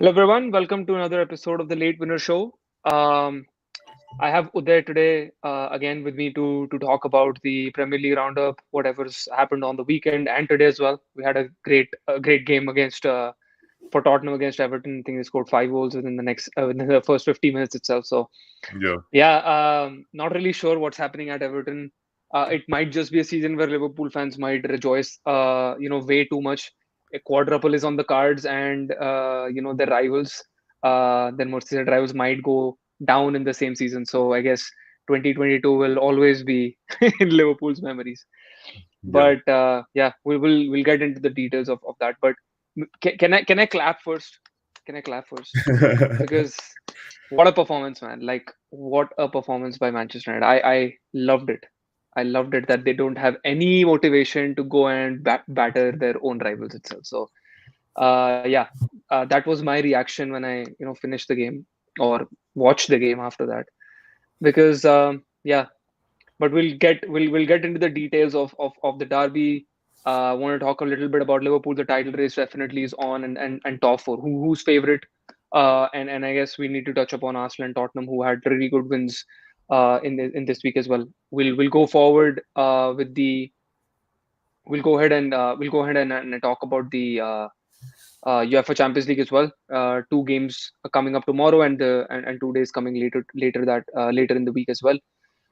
everyone, welcome to another episode of the Late Winner Show. Um, I have Uday today again with me to talk about the Premier League roundup, whatever's happened on the weekend and today as well. We had a great game against for Tottenham against Everton. I think they scored 5 goals within the first 50 minutes itself. So Yeah, yeah, not really sure what's happening at Everton. It might just be a season where Liverpool fans might rejoice, way too much. A quadruple is on the cards, and their rivals, their Merseyside rivals, might go down in the same season. So I guess 2022 will always be in Liverpool's memories. yeah. But yeah, we'll get into the details of that. But can I clap first? Can I clap first? Because what a performance, man. Like, what a performance by Manchester United. I loved it. I loved it that they don't have any motivation to go and batter their own rivals itself. So, yeah, that was my reaction when I, finished the game or watched the game after that. Because, yeah, but we'll get into the details of the derby. I want to talk a little bit about Liverpool. The title race definitely is on, and top four. Who's favorite? And I guess we need to touch upon Arsenal and Tottenham, who had really good wins in this week as well. We'll go forward with the. We'll go ahead and talk about the UEFA Champions League as well. Two games are coming up tomorrow, and 2 days coming later in the week as well.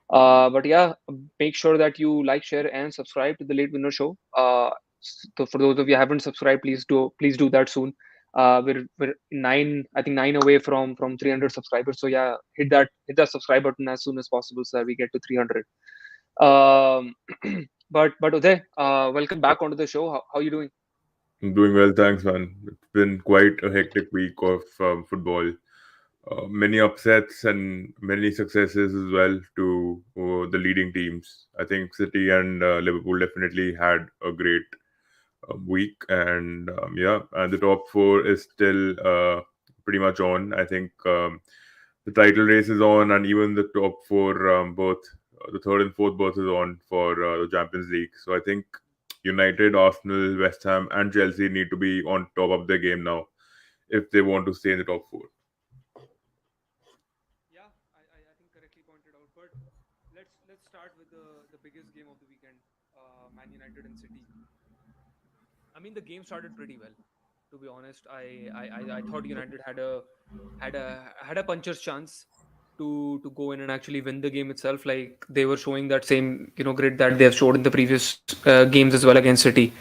But yeah, make sure that you like, share, and subscribe to the Late Winner Show. So for those of you who haven't subscribed, please do that soon. We're I think nine away from 300 subscribers. So yeah, hit that subscribe button as soon as possible so that we get to 300. Um, but Uday, welcome back onto the show. How you doing? I'm doing well, thanks, man. It's been quite a hectic week of football. Many upsets and many successes as well to the leading teams. I think City and Liverpool definitely had a great week, and yeah, and the top four is still pretty much on. I think the title race is on, and even the top four, both the third and fourth berth is on for the Champions League. So I think United, Arsenal, West Ham, and Chelsea need to be on top of their game now if they want to stay in the top four. Yeah, I think correctly pointed out. But let's start with the biggest game of the weekend, Man United and City. I mean, the game started pretty well. To be honest, I thought United had a puncher's chance to go in and actually win the game itself. Like they were showing that same grit that they have showed in the previous games as well against City.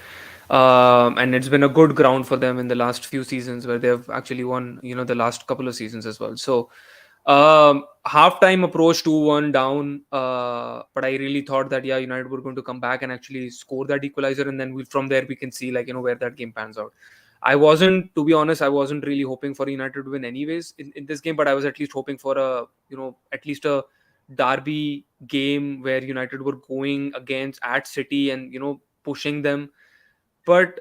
And it's been a good ground for them in the last few seasons where they have actually won the last couple of seasons as well. So halftime approach 2-1 down, but I really thought that yeah, United were going to come back and actually score that equalizer, and then from there we can see like where that game pans out. I wasn't, to be honest, I wasn't really hoping for United to win anyways in this game, but I was at least hoping for at least a derby game where United were going against at City and pushing them. But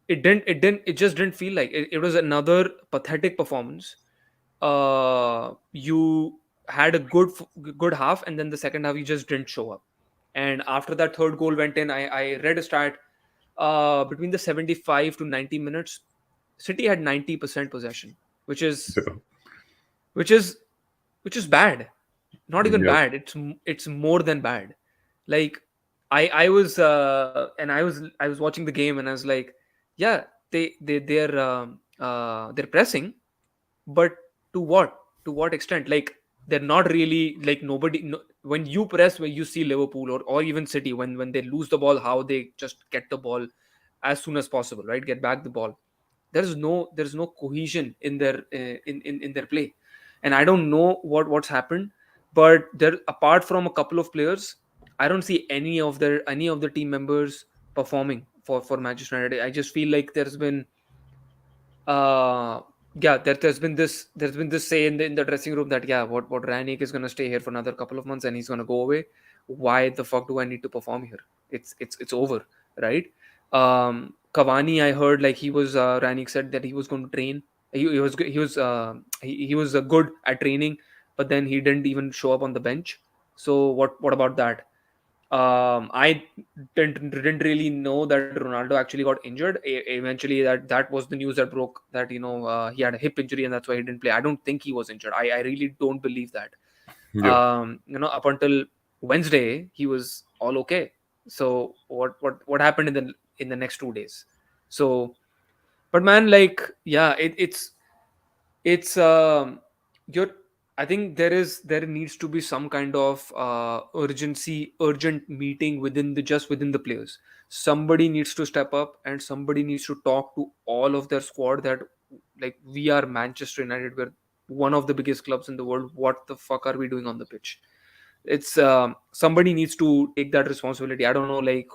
it just didn't feel like it was another pathetic performance. You had a good half, and then the second half you just didn't show up. And after that third goal went in, I read a stat, between the 75 to 90 minutes, City had 90% possession, which is which is which is bad. Not even Yeah, bad. It's more than bad. Like I was watching the game and I was like, yeah, they're pressing, but to what extent? Like they're not really, like, nobody no, when you press, when you see Liverpool or even City, when they lose the ball, how they just get the ball as soon as possible, right? Get back the ball. There's no cohesion in their in their play, and I don't know what's happened. But there, apart from a couple of players, I don't see any of the team members performing for Manchester United. I just feel like uh yeah, there's been this say in the dressing room that yeah, what Ranić is going to stay here for another couple of months and he's going to go away. Why the fuck do I need to perform here? It's over, right? Cavani, I heard, like, he was Ranić said that he was going to train. He was good at training, but then he didn't even show up on the bench. So what about that? I didn't really know that Ronaldo actually got injured. Eventually, that was the news that broke, that he had a hip injury and that's why he didn't play. I don't think he was injured. I really don't believe that. Yeah. Up until Wednesday, he was all okay. So what happened in the next 2 days? So, but man, like, yeah, it's you're I think there needs to be some kind of urgent meeting within the players. Somebody needs to step up and somebody needs to talk to all of their squad that, like, we are Manchester United, we're one of the biggest clubs in the world. What the fuck are we doing on the pitch? It's somebody needs to take that responsibility. I don't know, like,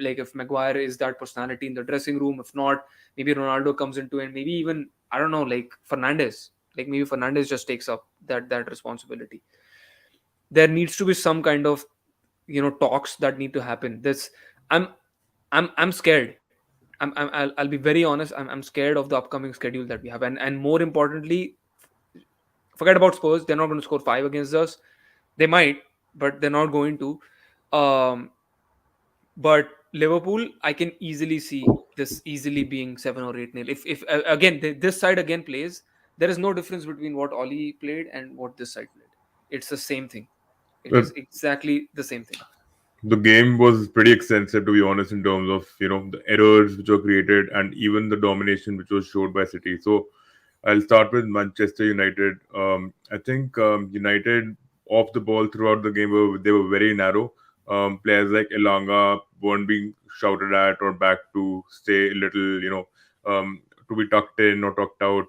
like, if Maguire is that personality in the dressing room. If not, maybe Ronaldo comes into it. Maybe even, I don't know, like Fernandez. Like, maybe Fernandez just takes up that responsibility. There needs to be some kind of talks that need to happen. This I'm I'm scared. I'll be very honest. I'm scared of the upcoming schedule that we have, and more importantly, forget about Spurs. They're not going to score 5 against us. They might, but they're not going to. Um, but Liverpool, I can easily see this easily being 7 or 8 nil. If again this side again plays, there is no difference between what Oli played and what this side played. It's the same thing. It Uh, is exactly the same thing. the game was pretty extensive, to be honest, in terms of the errors which were created and even the domination which was showed by City. So I'll start with Manchester United. I think United off the ball throughout the game they were very narrow. Players like Elanga weren't being shouted at or back to stay a little, to be tucked in or tucked out,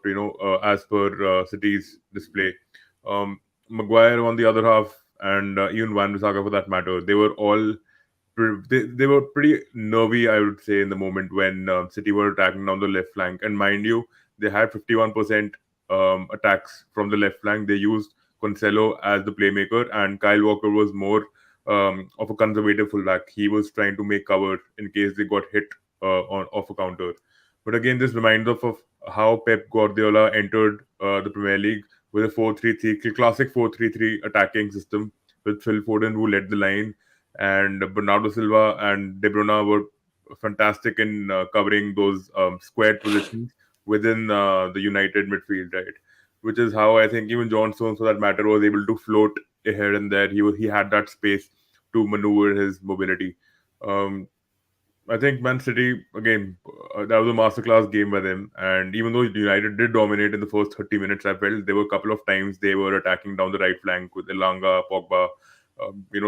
as per City's display. Um, Maguire on the other half, and even Wan-Bissaka for that matter, they were all they were pretty nervy, I would say, in the moment when City were attacking down the left flank. And mind you, they had 51% attacks from the left flank. They used Cancelo as the playmaker, and Kyle Walker was more of a conservative fullback. He was trying to make cover in case they got hit on off a counter. But again, this reminds us of how Pep Guardiola entered the Premier League with a 4-3-3, classic 4-3-3 attacking system with Phil Foden, who led the line, and Bernardo Silva and De Bruyne were fantastic in covering those squared positions within the United midfield, right? Which is how I think even John Stones, for that matter, was able to float here and there. He had that space to maneuver his mobility. Um, I think Man City again, that was a masterclass game by them. And even though United did dominate in the first 30 minutes, I felt there were a couple of times they were attacking down the right flank with Elanga, Pogba,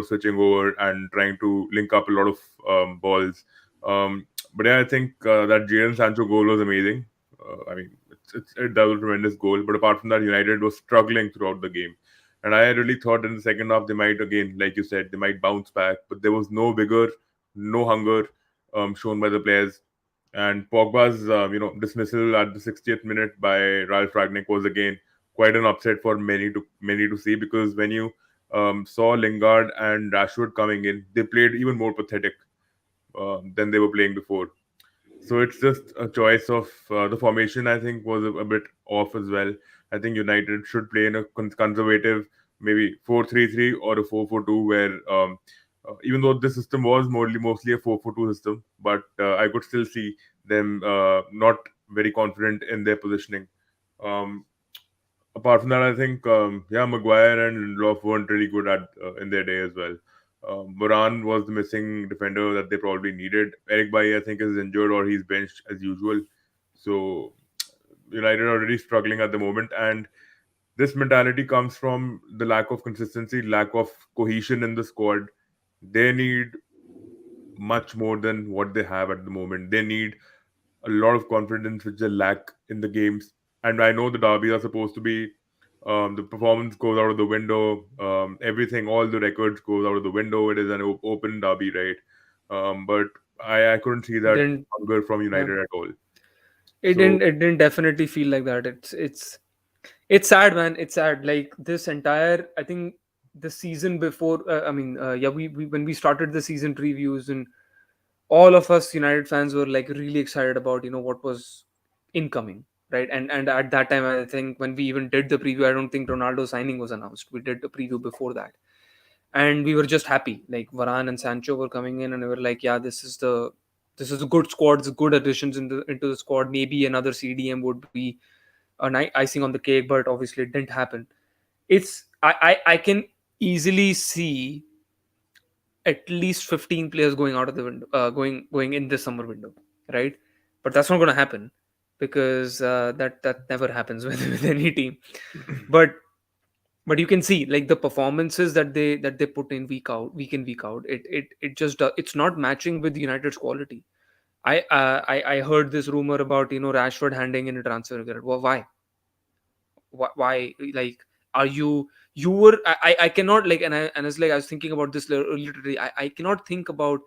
switching over and trying to link up a lot of balls. But yeah, I think that Jadon Sancho goal was amazing. I mean, that was a tremendous goal. But apart from that, United was struggling throughout the game. And I really thought in the second half they might, again, like you said, they might bounce back. But there was no vigor, no hunger shown by the players. And Pogba's dismissal at the 60th minute by Ralf Ragnick was again quite an upset for many to see, because when you saw Lingard and Rashford coming in, they played even more pathetic than they were playing before. So it's just a choice of the formation. I think was a bit off as well. I think United should play in a conservative, maybe 4-3-3 or a 4-4-2, where even though the system was mostly a 4-4-2 system, but I could still see them not very confident in their positioning. Um, Apart from that, I think Maguire and Lindelof weren't really good at in their day as well. Moran was the missing defender that they probably needed. Eric Bailly, I think, is injured or he's benched as usual. So United are already struggling at the moment, and this mentality comes from the lack of consistency, lack of cohesion in the squad. They need much more than what they have at the moment. They need a lot of confidence which they lack in the games. And I know the derbies are supposed to be the performance goes out of the window, everything, all the records goes out of the window. It is an open derby, right? But I couldn't see that Didn't hunger from Yeah, United at all. it So didn't definitely feel like that. It's sad, man. It's sad. Like, this entire, I think, the season before. Yeah, we when we started the season previews, and all of us United fans were like really excited about what was incoming, right? And at that time, I think when we even did the preview, I don't think Ronaldo signing was announced. We did the preview before that, and we were just happy. Like Varane and Sancho were coming in, and we were like, yeah, this is a good squad, it's good additions into the squad. Maybe another CDM would be a icing on the cake, but obviously it didn't happen. It's I can easily see at least 15 players going out of the window, going in this summer window, right? But that's not going to happen because that never happens with any team. But you can see like the performances that they put in week in week out. It just it's not matching with United's quality. I heard this rumor about Rashford handing in a transfer regret. Well, why like are you were I cannot like and it's like I was thinking about this earlier today. I cannot think about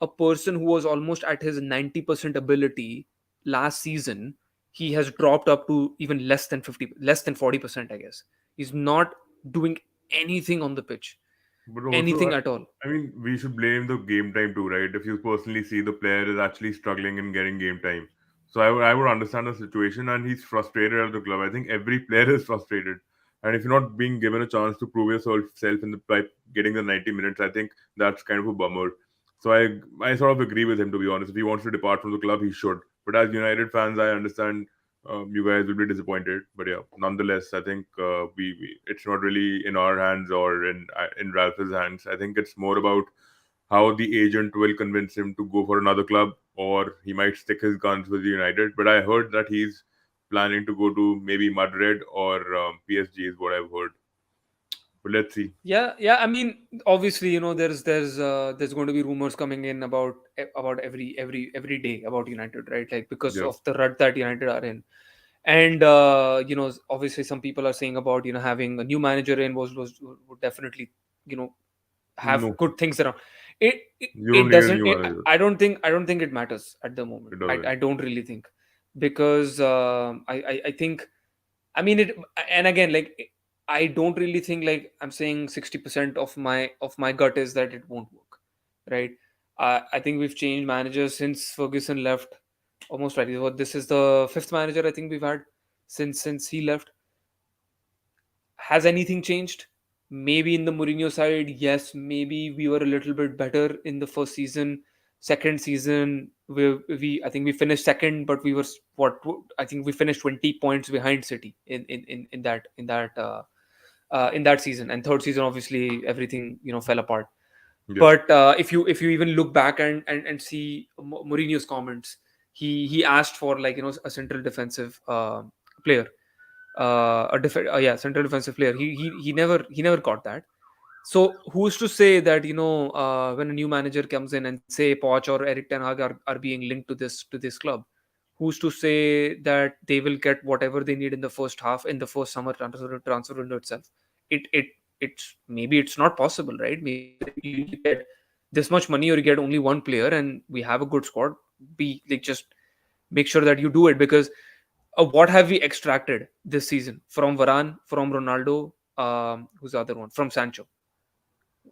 a person who was almost at his 90% ability last season. He has dropped up to even less than 40%, I guess. He's not doing anything on the pitch, But also, anything at all. I mean, we should blame the game time too, right? If you personally see the player is actually struggling in getting game time. So I would understand the situation, and he's frustrated at the club. I think every player is frustrated. And if you're not being given a chance to prove yourself in the by getting the 90 minutes, I think that's kind of a bummer. So I sort of agree with him, to be honest. If he wants to depart from the club, he should. But as United fans, I understand you guys will be disappointed. But yeah, nonetheless, I think we it's not really in our hands or in Ralph's hands. I think it's more about how the agent will convince him to go for another club, or he might stick his guns with United. But I heard that he's planning to go to maybe Madrid or PSG is what I've heard. But let's see. Yeah. I mean, obviously, there's going to be rumors coming in about every day about United, right? Like because Yeah. of the rut that United are in. And obviously some people are saying about having a new manager in would definitely you know have No, good things around. you It don't need a doesn't new manager. I don't think it matters at the moment. It I doesn't. don't really think, because I think, I mean it. And again, like, I don't really think, like, I'm saying 60% of my gut is that it won't work, right? I think we've changed managers since Ferguson left. Almost right. This is the fifth manager I think we've had since he left. Has anything changed? Maybe in the Mourinho side, yes. Maybe we were a little bit better in the first season. Second season, we I think we finished second, but we were what I think we finished 20 points behind City in that season. And third season, obviously, everything fell apart. Yeah. But if you even look back and see Mourinho's comments, he asked for, like, a central defensive player, central defensive player. He never got that. So who's to say that, when a new manager comes in and say Poch or Eric Ten Hag are being linked to this club, who's to say that they will get whatever they need in the first half, in the first summer transfer window itself? It's maybe it's not possible, right? Maybe you either get this much money or you get only one player, and we have a good squad. Be like, just make sure that you do it, because what have we extracted this season from Varane, from Ronaldo, who's the other one, from Sancho?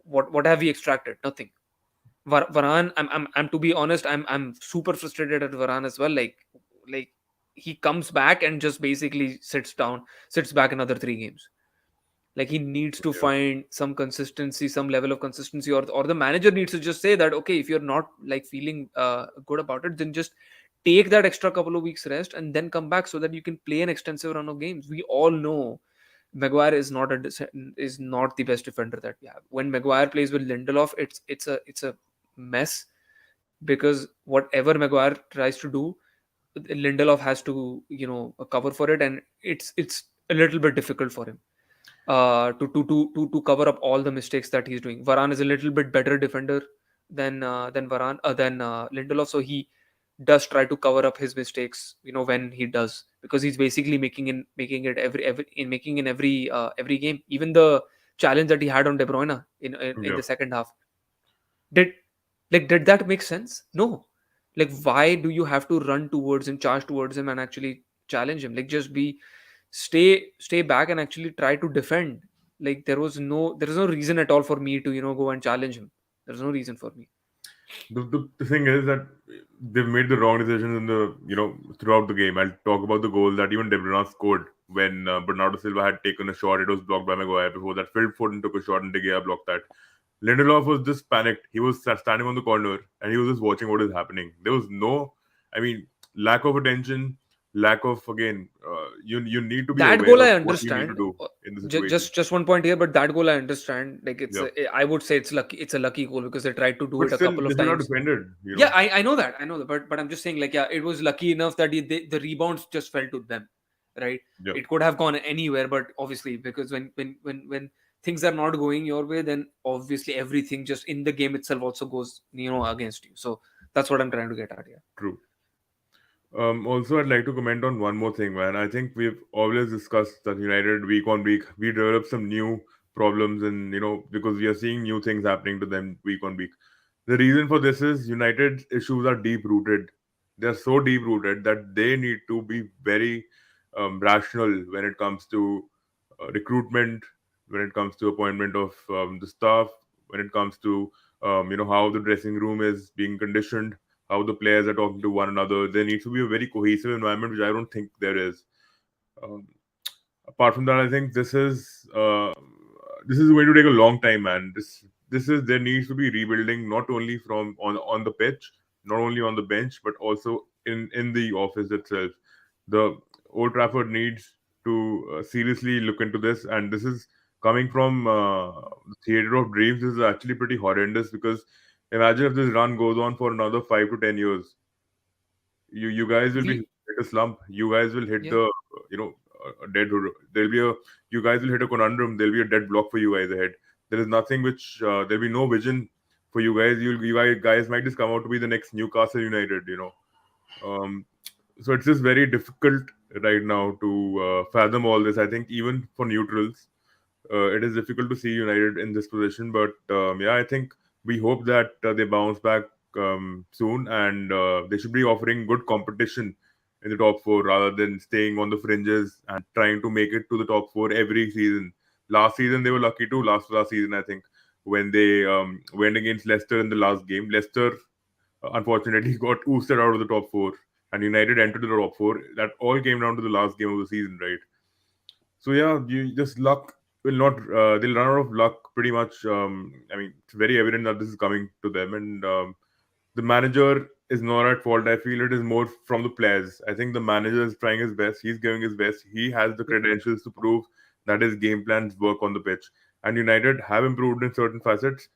What have we extracted? Nothing. Varane, I'm to be honest, I'm super frustrated at Varane as well. Like he comes back and just basically sits back another 3 games. Like, he needs to Yeah. find some consistency, some level of consistency, or the manager needs to just say that, okay, if you're not, like, feeling good about it, then just take that extra couple of weeks rest and then come back so that you can play an extensive run of games. We all know Maguire is not the best defender that we have. When Maguire plays with Lindelof, it's a mess, because whatever Maguire tries to do, Lindelof has to cover for it, and it's a little bit difficult for him to cover up all the mistakes that he's doing. Varane is a little bit better defender than Lindelof, so he does try to cover up his mistakes, when he does, because he's basically making it every game. Even the challenge that he had on De Bruyne in Yeah. the second half, did did that make sense? No. Like, why do you have to run towards and charge towards him and actually challenge him? Like, just stay back and actually try to defend. Like, there is no reason at all for me to go and challenge him. There's no reason for me. The thing is that they've made the wrong decisions in the throughout the game. I'll talk about the goal that even De Bruyne scored when Bernardo Silva had taken a shot. It was blocked by Maguire. Before that, Phil Foden took a shot and De Gea blocked that. Lindelof was just panicked. He was standing on the corner and he was just watching what is happening. There was no, I mean, lack of attention, lack of again. You need to be That aware goal of I what you need to understand. do in the situation. Just one point here, but that goal I understand. Like Yeah, I would say it's lucky. It's a lucky goal because they tried to do but it a still, couple this of is not times. defended. Yeah, I know that. I know that. But I'm just saying, like, yeah, it was lucky enough that the rebounds just fell to them, right? Yeah, It could have gone anywhere, but obviously, because when things are not going your way, then obviously everything just in the game itself also goes, against you. So that's what I'm trying to get at here. true. Also, I'd like to comment on one more thing, man. I think we've always discussed that United week on week, we develop some new problems, and because we are seeing new things happening to them week on week. The reason for this is United's issues are deep rooted. They're so deep rooted that they need to be very rational when it comes to recruitment, when it comes to appointment of the staff, when it comes to how the dressing room is being conditioned, how the players are talking to one another. There needs to be a very cohesive environment, which I don't think there is. Um, Apart from that, I think this is going to take a long time, man. This is there needs to be rebuilding not only from on the pitch, not only on the bench, but also in the office itself. The Old Trafford needs to seriously look into this, and this is coming from the theater of dreams. This is actually pretty horrendous because imagine if this run goes on for another 5 to 10 years. You guys will be We hit a slump. You guys will hit Yeah. the you know a dead. There'll be a you guys will hit a conundrum. There'll be a dead block for you guys ahead. There is nothing which there'll be no vision for you guys. You guys might just come out to be the next Newcastle United. Um, so it's just very difficult right now to fathom all this. I think even for neutrals, it is difficult to see United in this position. But yeah, I think we hope that they bounce back soon, and they should be offering good competition in the top four rather than staying on the fringes and trying to make it to the top four every season. Last season they were lucky too. Last season, I think, when they went against Leicester in the last game, Leicester unfortunately got ousted out of the top four, and United entered the top four. That all came down to the last game of the season, right? So yeah, you just luck will not. They'll run out of luck pretty much. I mean, it's very evident that this is coming to them, and the manager is not at fault. I feel it is more from the players. I think the manager is trying his best. He's giving his best. He has the credentials to prove that his game plans work on the pitch. And United have improved in certain facets,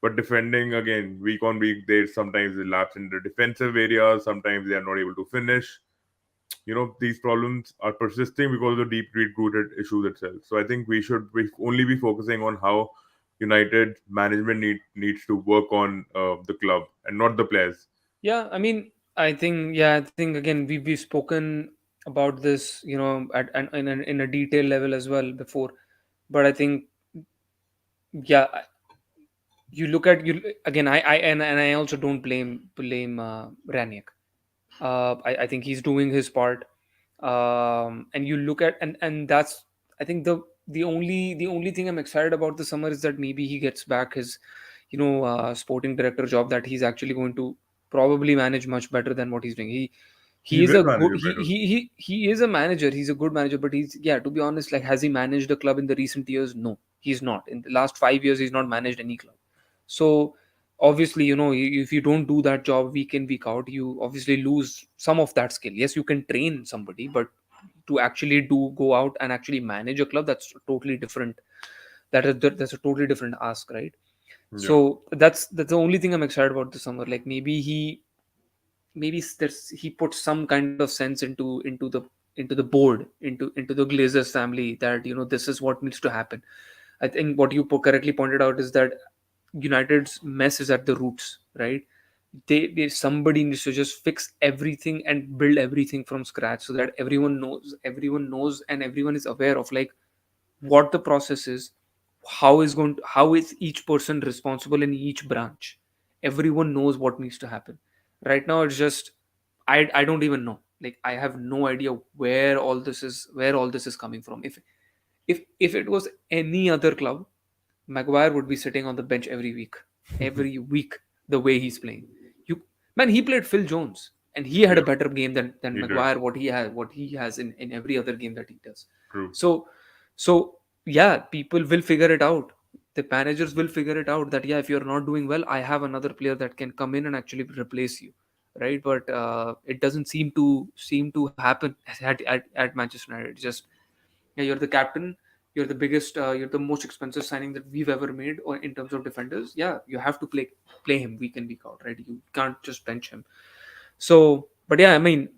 but defending again week on week, they sometimes they lapse in the defensive areas. Sometimes they are not able to finish. These problems are persisting because of the deep rooted issues itself. So I think we only be focusing on how United management needs to work on the club and not the players. Yeah, I mean, I think again we've spoken about this, in a detailed level as well before. But I think, yeah, you look at you again. And I also don't blame Ranić. I think he's doing his part. And you look at, and that's, I think, the only thing I'm excited about this summer is that maybe he gets back his, sporting director job, that he's actually going to probably manage much better than what he's doing. He He is will a manage good it better. he is a manager. He's a good manager, but he's, yeah, to be honest, like, has he managed a club in the recent years? No, he's not. In the last 5 years, he's not managed any club. So obviously, if you don't do that job week in week out, you obviously lose some of that skill. Yes, you can train somebody, but to actually go out and actually manage a club, that's totally different. That's a totally different ask, right? Yeah, So that's the only thing I'm excited about this summer. Like, he put some kind of sense into the board, into the Glazers family, that this is what needs to happen. I think what you correctly pointed out is that United's mess is at the roots, right? Somebody needs to just fix everything and build everything from scratch, so that everyone knows and everyone is aware of, like, what the process is, how is each person responsible in each branch. Everyone knows what needs to happen. Right now it's just, I don't even know. Like, I have no idea where all this is coming from. If it was any other club, Maguire would be sitting on the bench every week, the way he's playing. You Man, he played Phil Jones, and he had a yeah, better game than he did. Maguire. What he has in every other game that he does. True. So, yeah, people will figure it out. the managers will figure it out that, yeah, if you're not doing well, I have another player that can come in and actually replace you, right? But it doesn't seem to happen at Manchester United. It's just, yeah, you're the captain, you're the most expensive signing that we've ever made, or in terms of defenders. Yeah, you have to play him week in week out, right? You can't just bench him. So, but yeah, I mean,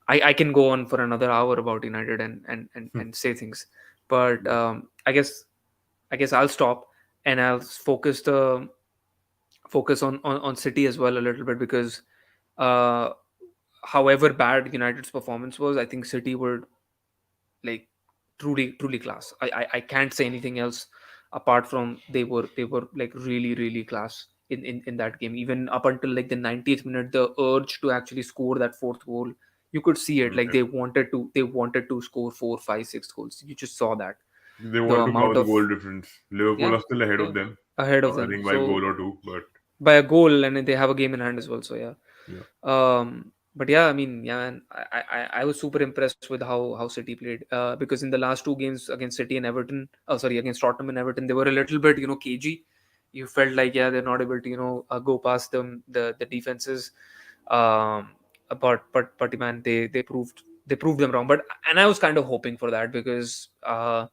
I can go on for another hour about United and say things, but I guess I'll stop, and I'll focus on City as well a little bit, because uh, however bad United's performance was, I think City were like truly class. I can't say anything else apart from they were like really class in that game. Even up until like the 90th minute, the urge to actually score that fourth goal, you could see it. Like Yeah. they wanted to score 4, 5, 6 goals. You just saw that, They the want to cover amount the of, goal difference. Liverpool yeah, are still ahead yeah, of them. ahead of I them. think by a So goal or two, but by a goal, and they have a game in hand as well. So yeah. yeah, But yeah, I mean, yeah, man, I was super impressed with how City played. Because in the last two games against City and Everton, oh sorry, against Tottenham and Everton, they were a little bit, cagey. You felt like, yeah, they're not able to, go past them, the defenses. Um, but man, they proved them wrong. But and I was kind of hoping for that, because the,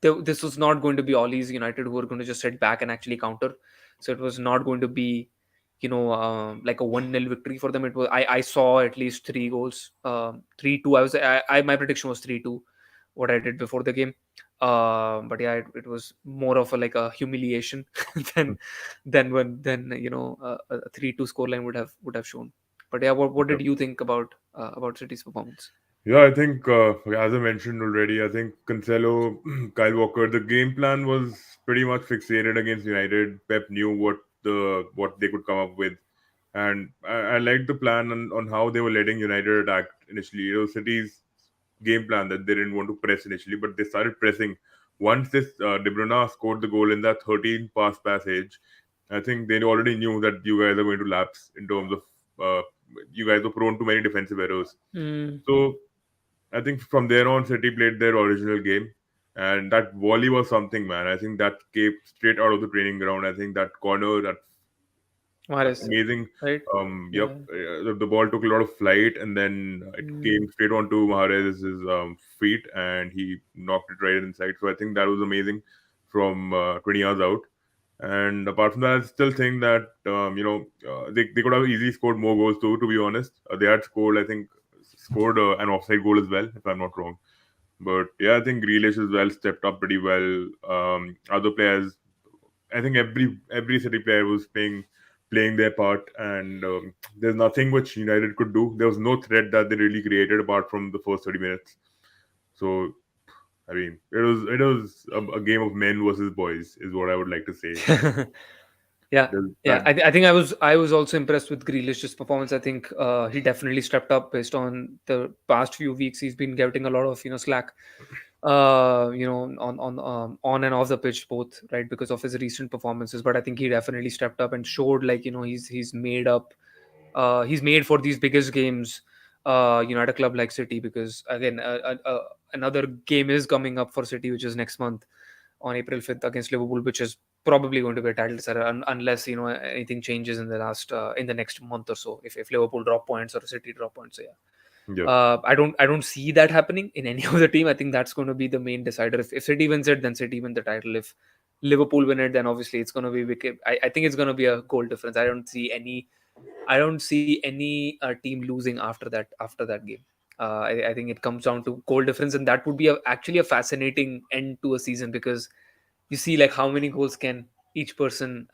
this was not going to be Ollie's United who were going to just sit back and actually counter. So it was not going to be, like a 1-0 victory for them. It was, I saw at least 3 goals, 3-2. My prediction was 3-2, what I did before the game. But yeah, it was more of a like a humiliation than a 3-2 scoreline would have shown. But yeah, what yeah. did you think about City's performance? Yeah, I think as I mentioned already, I think Cancelo, Kyle Walker, the game plan was pretty much fixated against United. Pep knew what they could come up with, and I liked the plan on how they were letting United attack initially. It was City's game plan that they didn't want to press initially, but they started pressing. Once this De Bruyne scored the goal in that 13 pass passage, I think they already knew that you guys are going to lapse in terms of you guys are prone to many defensive errors. Mm. So I think from there on, City played their original game, and that volley was something, man. I think that came straight out of the training ground. I think that corner, that's Mahrez, amazing. right? Yep, Yeah. the ball took a lot of flight, and then it Mm. came straight onto Mahrez's feet, and he knocked it right inside. So I think that was amazing from 20 yards out. And apart from that, I still think that they could have easily scored more goals too. To be honest, they had scored, I think, an offside goal as well, if I'm not wrong. But yeah, I think Grealish as well stepped up pretty well. Other players, I think every City player was playing their part, and there's nothing which United could do. There was no threat that they really created apart from the first 30 minutes. So I mean, it was a game of men versus boys, is what I would like to say. Yeah, There's yeah. that. I think I was also impressed with Grealish's performance. I think he definitely stepped up based on the past few weeks. He's been getting a lot of slack, on and off the pitch both, right, because of his recent performances. But I think he definitely stepped up and showed, like, he's made up. He's made for these biggest games. At a club like City, because again, another game is coming up for City, which is next month on April 5th against Liverpool, which is probably going to be a title setter, unless anything changes in the next month or so. If Liverpool drop points or City drop points, so Yeah, yeah. I don't see that happening in any other team. I think that's going to be the main decider. If City wins it, then City win the title. If Liverpool win it, then obviously it's going to be I think it's going to be a goal difference. I don't see any team losing after that game. I think it comes down to goal difference, and that would be actually a fascinating end to a season, because you see like how many goals can each team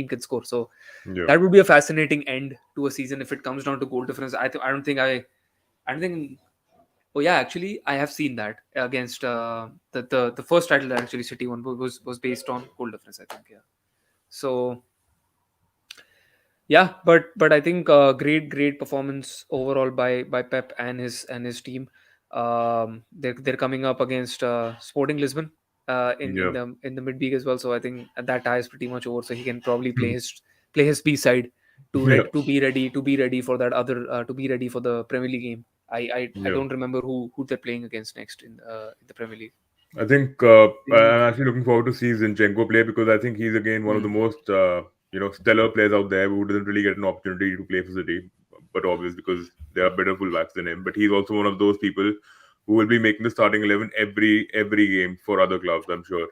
can score. So yeah, that would be a fascinating end to a season if it comes down to goal difference. I don't think. Oh yeah, actually, I have seen that against the first title that actually City won was based on goal difference. I think, yeah. So yeah, but I think great performance overall by Pep and his team. They're coming up against Sporting Lisbon yeah, in the midweek as well. So I think that tie is pretty much over. So he can probably play his B side yeah, to be ready for that other to be ready for the Premier League game. I yeah. don't remember who they're playing against next in the Premier League. I think Crazy. I'm actually looking forward to see Zinchenko play because I think he's again one of the Hmm. most stellar players out there who doesn't really get an opportunity to play for City, but obvious because there are better fullbacks than him. But he's also one of those people who will be making the starting 11 every game for other clubs. I'm sure.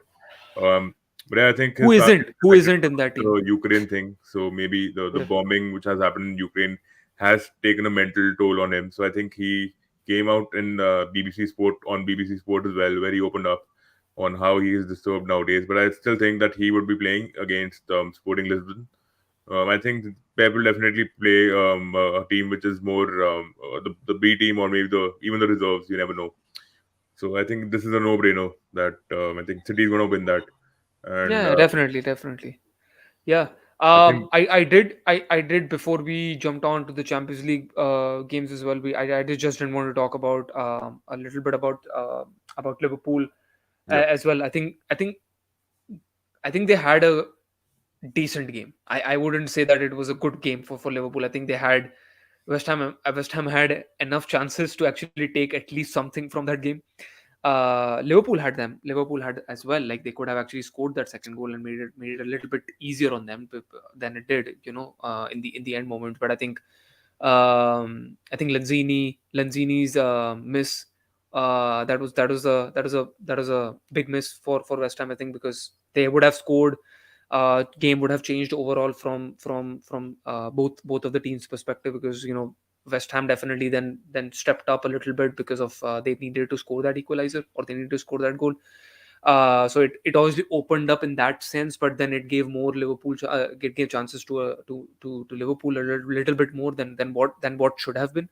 Um, but yeah, I think Who his family isn't? is Who affected isn't in because that of team? the Ukraine thing. So maybe the Yeah. bombing which has happened in Ukraine has taken a mental toll on him. So I think he came out in BBC Sport as well, where he opened up on how he is disturbed nowadays. But I still think that he would be playing against Sporting Lisbon. I think Pep will definitely play a team which is more the B team or maybe the even the reserves. You never know. So I think this is a no-brainer that I think City is going to win that, and Yeah, definitely, definitely. Yeah. I think I did before we jumped on to the Champions League games as well. I just didn't want to talk about a little bit about Liverpool yeah, as well. I think they had a decent game. I wouldn't say that it was a good game for Liverpool. I think they had West Ham had enough chances to actually take at least something from that game. Liverpool had them. Liverpool had as well. Like they could have actually scored that second goal and made it a little bit easier on them than it did. In the end moment. But I think Lanzini's miss, that was a big miss for West Ham. I think because they would have scored, game would have changed overall from both of the teams' perspective, because West Ham definitely then stepped up a little bit because of they needed to score that equalizer, or they needed to score that goal. So it obviously opened up in that sense, but then it gave more it gave chances to Liverpool a little bit more than what should have been.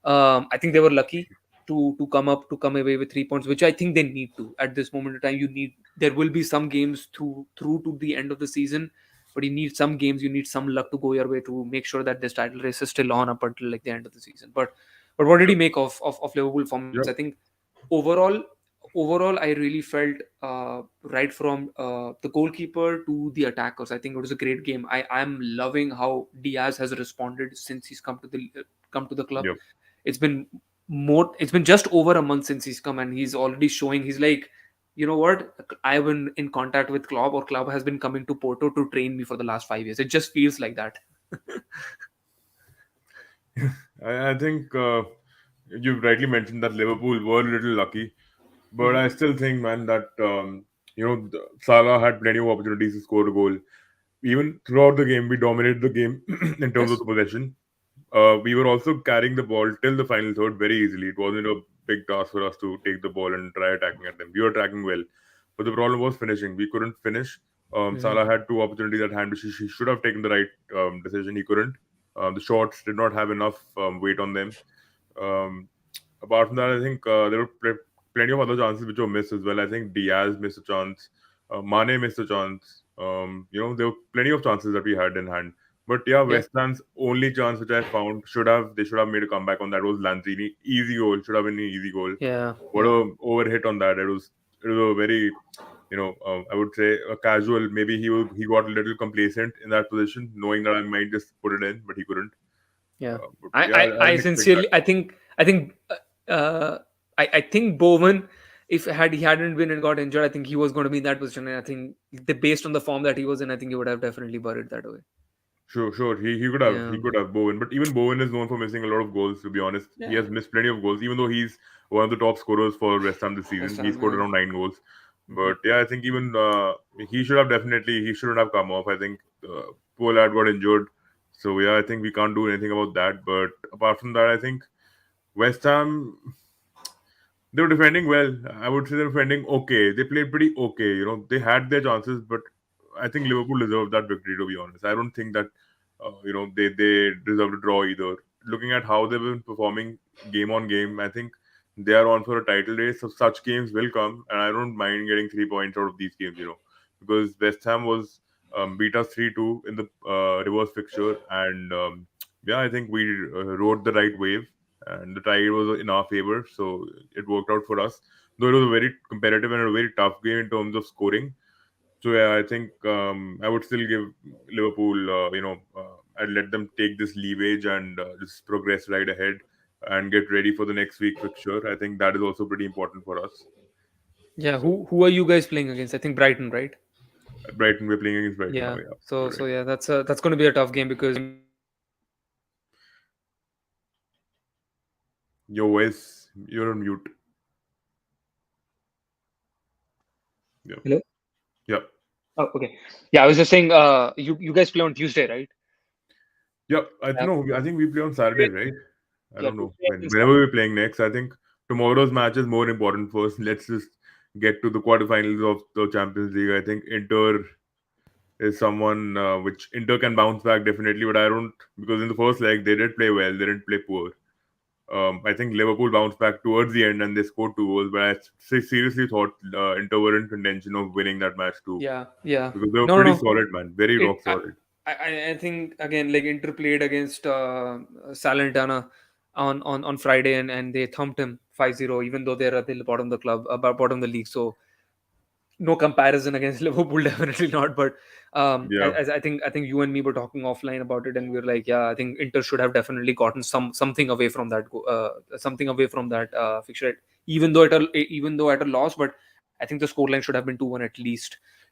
I think they were lucky to come away with 3 points, which I think they need to at this moment in time. There will be some games through to the end of the season, but you need some games, you need some luck to go your way to make sure that this title race is still on up until like the end of the season. But what did he make of Liverpool performance? I yeah, think overall overall I really felt, right from the goalkeeper to the attackers, I think it was a great game. I'm loving how Diaz has responded since he's come to the club. yeah. It's been just over a month since he's come, and he's already showing. He's like, you know what, I've been in contact with Klopp, or Klopp has been coming to Porto to train me for the last 5 years. It just feels like that. I think you've rightly mentioned that Liverpool were a little lucky, but Hmm. I still think, man, that Salah had plenty of opportunities to score a goal. Even throughout the game, we dominated the game in terms of Yes. the possession. We were also carrying the ball till the final third very easily. It wasn't a big task for us to take the ball and try attacking at them. We were tracking well, but the problem was finishing. We couldn't finish. Hmm. Salah had two opportunities at hand, which he should have taken the right decision. He couldn't. The shots did not have enough weight on them. Um, Apart from that, I think there were plenty of other chances which were missed as well. I think Diaz missed a chance. Mane missed a chance. There were plenty of chances that we had in hand. But yeah, Yeah. West Ham's only chance which I found they should have made a comeback on that was Lanzini. Easy goal, should have been an easy goal. Yeah. What Yeah. a overhit on that. It was a very I would say a casual. Maybe he got a little complacent in that position, knowing that I might just put it in, but he couldn't. Yeah. But I, yeah, I I didn't expect that. sincerely, I think, I think Bowen, if he hadn't been and got injured, I think he was going to be in that position. And I think based on the form that he was in, I think he would have definitely buried that away. Sure, sure. He Yeah. could have Bowen, but even Bowen is known for missing a lot of goals. To be honest, he Yeah. has missed plenty of goals. Even though he's one of the top scorers for West Ham this West season, he Ham, scored yeah. around 9 goals. Hmm. But yeah, I think even he shouldn't have come off. I think poor lad got injured, so yeah, I think we can't do anything about that. But apart from that, I think West Ham they were defending well. I would say they're defending okay. They played pretty okay. They had their chances, but I think Liverpool deserved that victory. To be honest, I don't think that they deserve a draw either. Looking at how they've been performing game on game, I think they are on for a title race. So such games will come, and I don't mind getting 3 points out of these games. Because West Ham was beat us 3-2 in the reverse fixture, and yeah, I think we rode the right wave and the tide was in our favor, so it worked out for us. Though it was a very competitive and a very tough game in terms of scoring. So yeah, I think I would still give Liverpool, I'd let them take this leverage and just progress right ahead and get ready for the next week fixture. I think that is also pretty important for us. Yeah, who are you guys playing against? I think Brighton, right? Brighton, we're playing against Brighton now. Yeah. Yeah, So you're so right. yeah, that's going to be a tough game because I mean Your voice, you're on mute. Yeah, hello. yeah, Oh, okay. Yeah, I was just saying. You guys play on Tuesday, right? yeah. I don't Yeah. know. I think we play on Saturday, right? I Yeah, don't know Tuesday when. and Whenever Saturday. we're playing next, I think tomorrow's match is more important first. Let's just get to the quarterfinals of the Champions League. I think Inter is someone which Inter can bounce back definitely, but I don't, because in the first leg they did play well. They didn't play poor. I think Liverpool bounced back towards the end and they scored 2 goals. But seriously thought Inter were in contention of winning that match too, Yeah, yeah. because they were No, no, pretty no. solid, man. Very It. rock solid. I think again, like Inter played against Salernitana on Friday, and they thumped him 5-0, even though they're at the bottom of the club, bottom of the league. So no comparison against Liverpool, definitely not. But Yeah, as I think you and me were talking offline about it, and we were like, yeah, I think Inter should have definitely gotten something away from that, something away from that fixture, even though at a loss. But I think the scoreline should have been 2-1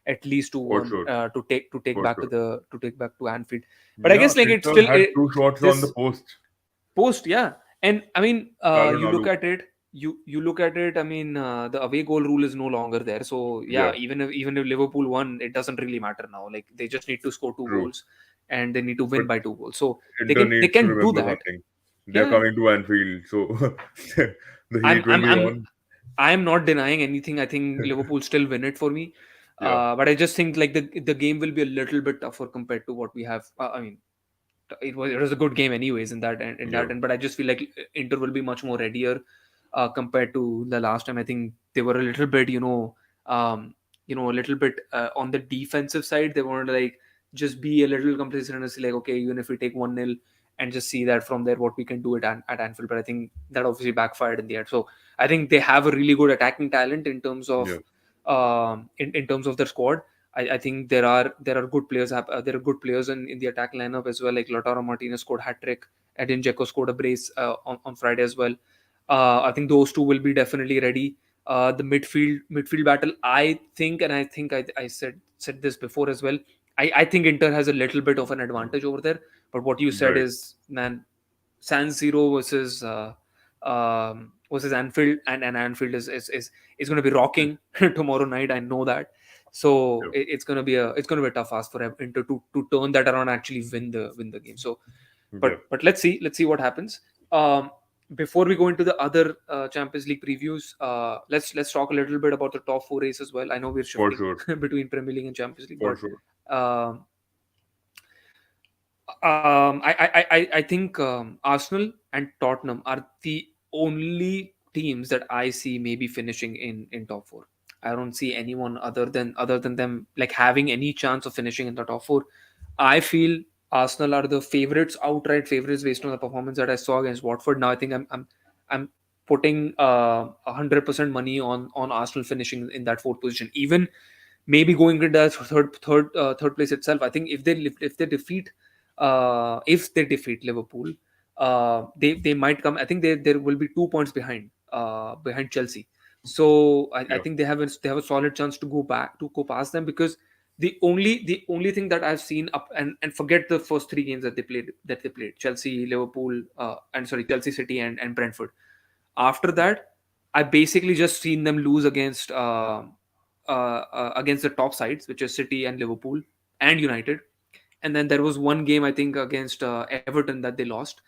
at least two for one sure, to take for back sure. to take back to Anfield. But I Yeah, guess like it's Inter still had two shots on the this post. post, yeah. And I mean, you look Calvin at it, you look at it. I mean, the away goal rule is no longer there. So yeah, Yeah, even if Liverpool won, it doesn't really matter now. Like they just need to score two true. goals, and they need to But win by 2 goals. So they Inter can they needs to can do remember that. something. They're Yeah, coming to Anfield, so the I'm heat will I'm be I'm on. I'm not denying anything. I think Liverpool still win it for me. Yeah, But I just think like the game will be a little bit tougher compared to what we have. I mean, it was a good game anyways in that yeah, end, but I just feel like Inter will be much more readier compared to the last time. I think they were a little bit a little bit on the defensive side. They wanted to like just be a little complacent and say like, okay, even if we take 1-0 and just see that from there what we can do at Anfield. But I think that obviously backfired in the end. So I think they have a really good attacking talent in terms of yeah, in terms of their squad. I think there are good players. There are good players in the attack lineup as well. Like Lautaro Martinez scored hat trick. Edin Dzeko scored a brace on Friday as well. I think those two will be definitely ready. The midfield battle, I think, and I think I said this before as well. I think Inter has a little bit of an advantage over there. But what you said right. is, man, San Siro versus Anfield, and Anfield is going to be rocking tomorrow night. I know that. So Yeah, it's going to be a tough ask for Inter to turn that around and actually win the game. So, yeah, but let's see what happens. Before we go into the other Champions League previews, let's talk a little bit about the top four race as well. I know we're for shifting sure, between Premier League and Champions League, for but sure. um, I think Arsenal and Tottenham are the only teams that I see maybe finishing in top four. I don't see anyone other than them like having any chance of finishing in the top four. I feel Arsenal are the favorites, outright favorites, based on the performance that I saw against Watford. Now I think I'm putting 100% money on Arsenal finishing in that fourth position, even maybe going into that third place itself. I think if they defeat Liverpool, they might come. I think there will be 2 points behind Chelsea. So I Yeah, think they have a solid chance to go past them, because the only thing that I've seen up, and forget the first three games that they played Chelsea, Liverpool, and sorry, Chelsea, City, and Brentford. After that, I basically just seen them lose against the top sides, which is City and Liverpool and United. And then there was one game, I think, against Everton, that they lost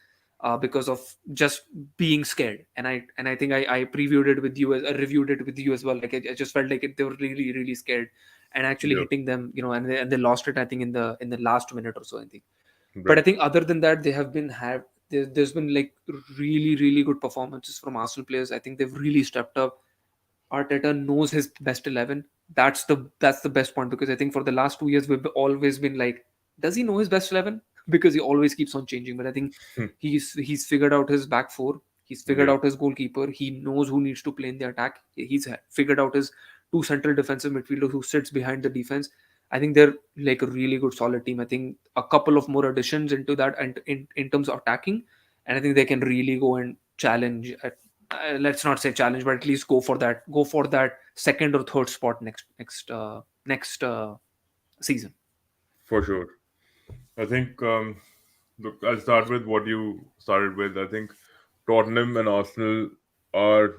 because of just being scared. And I think I previewed it with you, I reviewed it with you as well. Like I just felt like they were really really scared, and actually yeah, hitting them, and they lost it, I think, in the last minute or so, I think. But I right. think other than that, they have been have there's been like really really good performances from Arsenal players. I think they've really stepped up. Arteta knows his best 11. That's the best point, because I think for the last 2 years we've always been like, does he know his best 11? Because he always keeps on changing. But I think Hmm. he's figured out his back four. He's figured Yeah, out his goalkeeper. He knows who needs to play in the attack. He's figured out his two central defensive midfielders who sits behind the defense. I think they're like a really good solid team. I think a couple of more additions into that, and in terms of attacking, and I think they can really go and challenge let's not say challenge, but at least go for that second or third spot next season. for sure. I think look, I'll start with what you started with. I think Tottenham and Arsenal are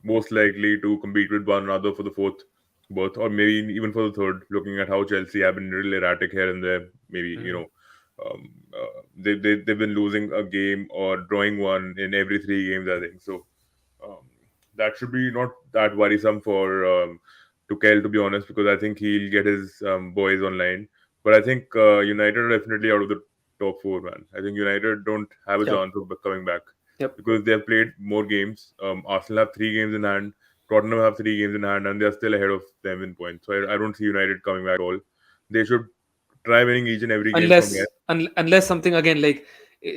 most likely to compete with one another for the fourth berth, or maybe even for the third. Looking at how Chelsea have been really erratic here and there, maybe Mhm. they've been losing a game or drawing one in every 3 games, I think. So um, that should be not that worrisome for Tuchel, to be honest, because I think he'll get his boys online. But I think United are definitely out of the top four, man. I think United don't have a Yep. chance of coming back Yep. because they have played more games. Arsenal have 3 games in hand, Tottenham have 3 games in hand, and they are still ahead of them in points. So I don't see United coming back at all. They should try winning each and every game from here. Unless something again, like,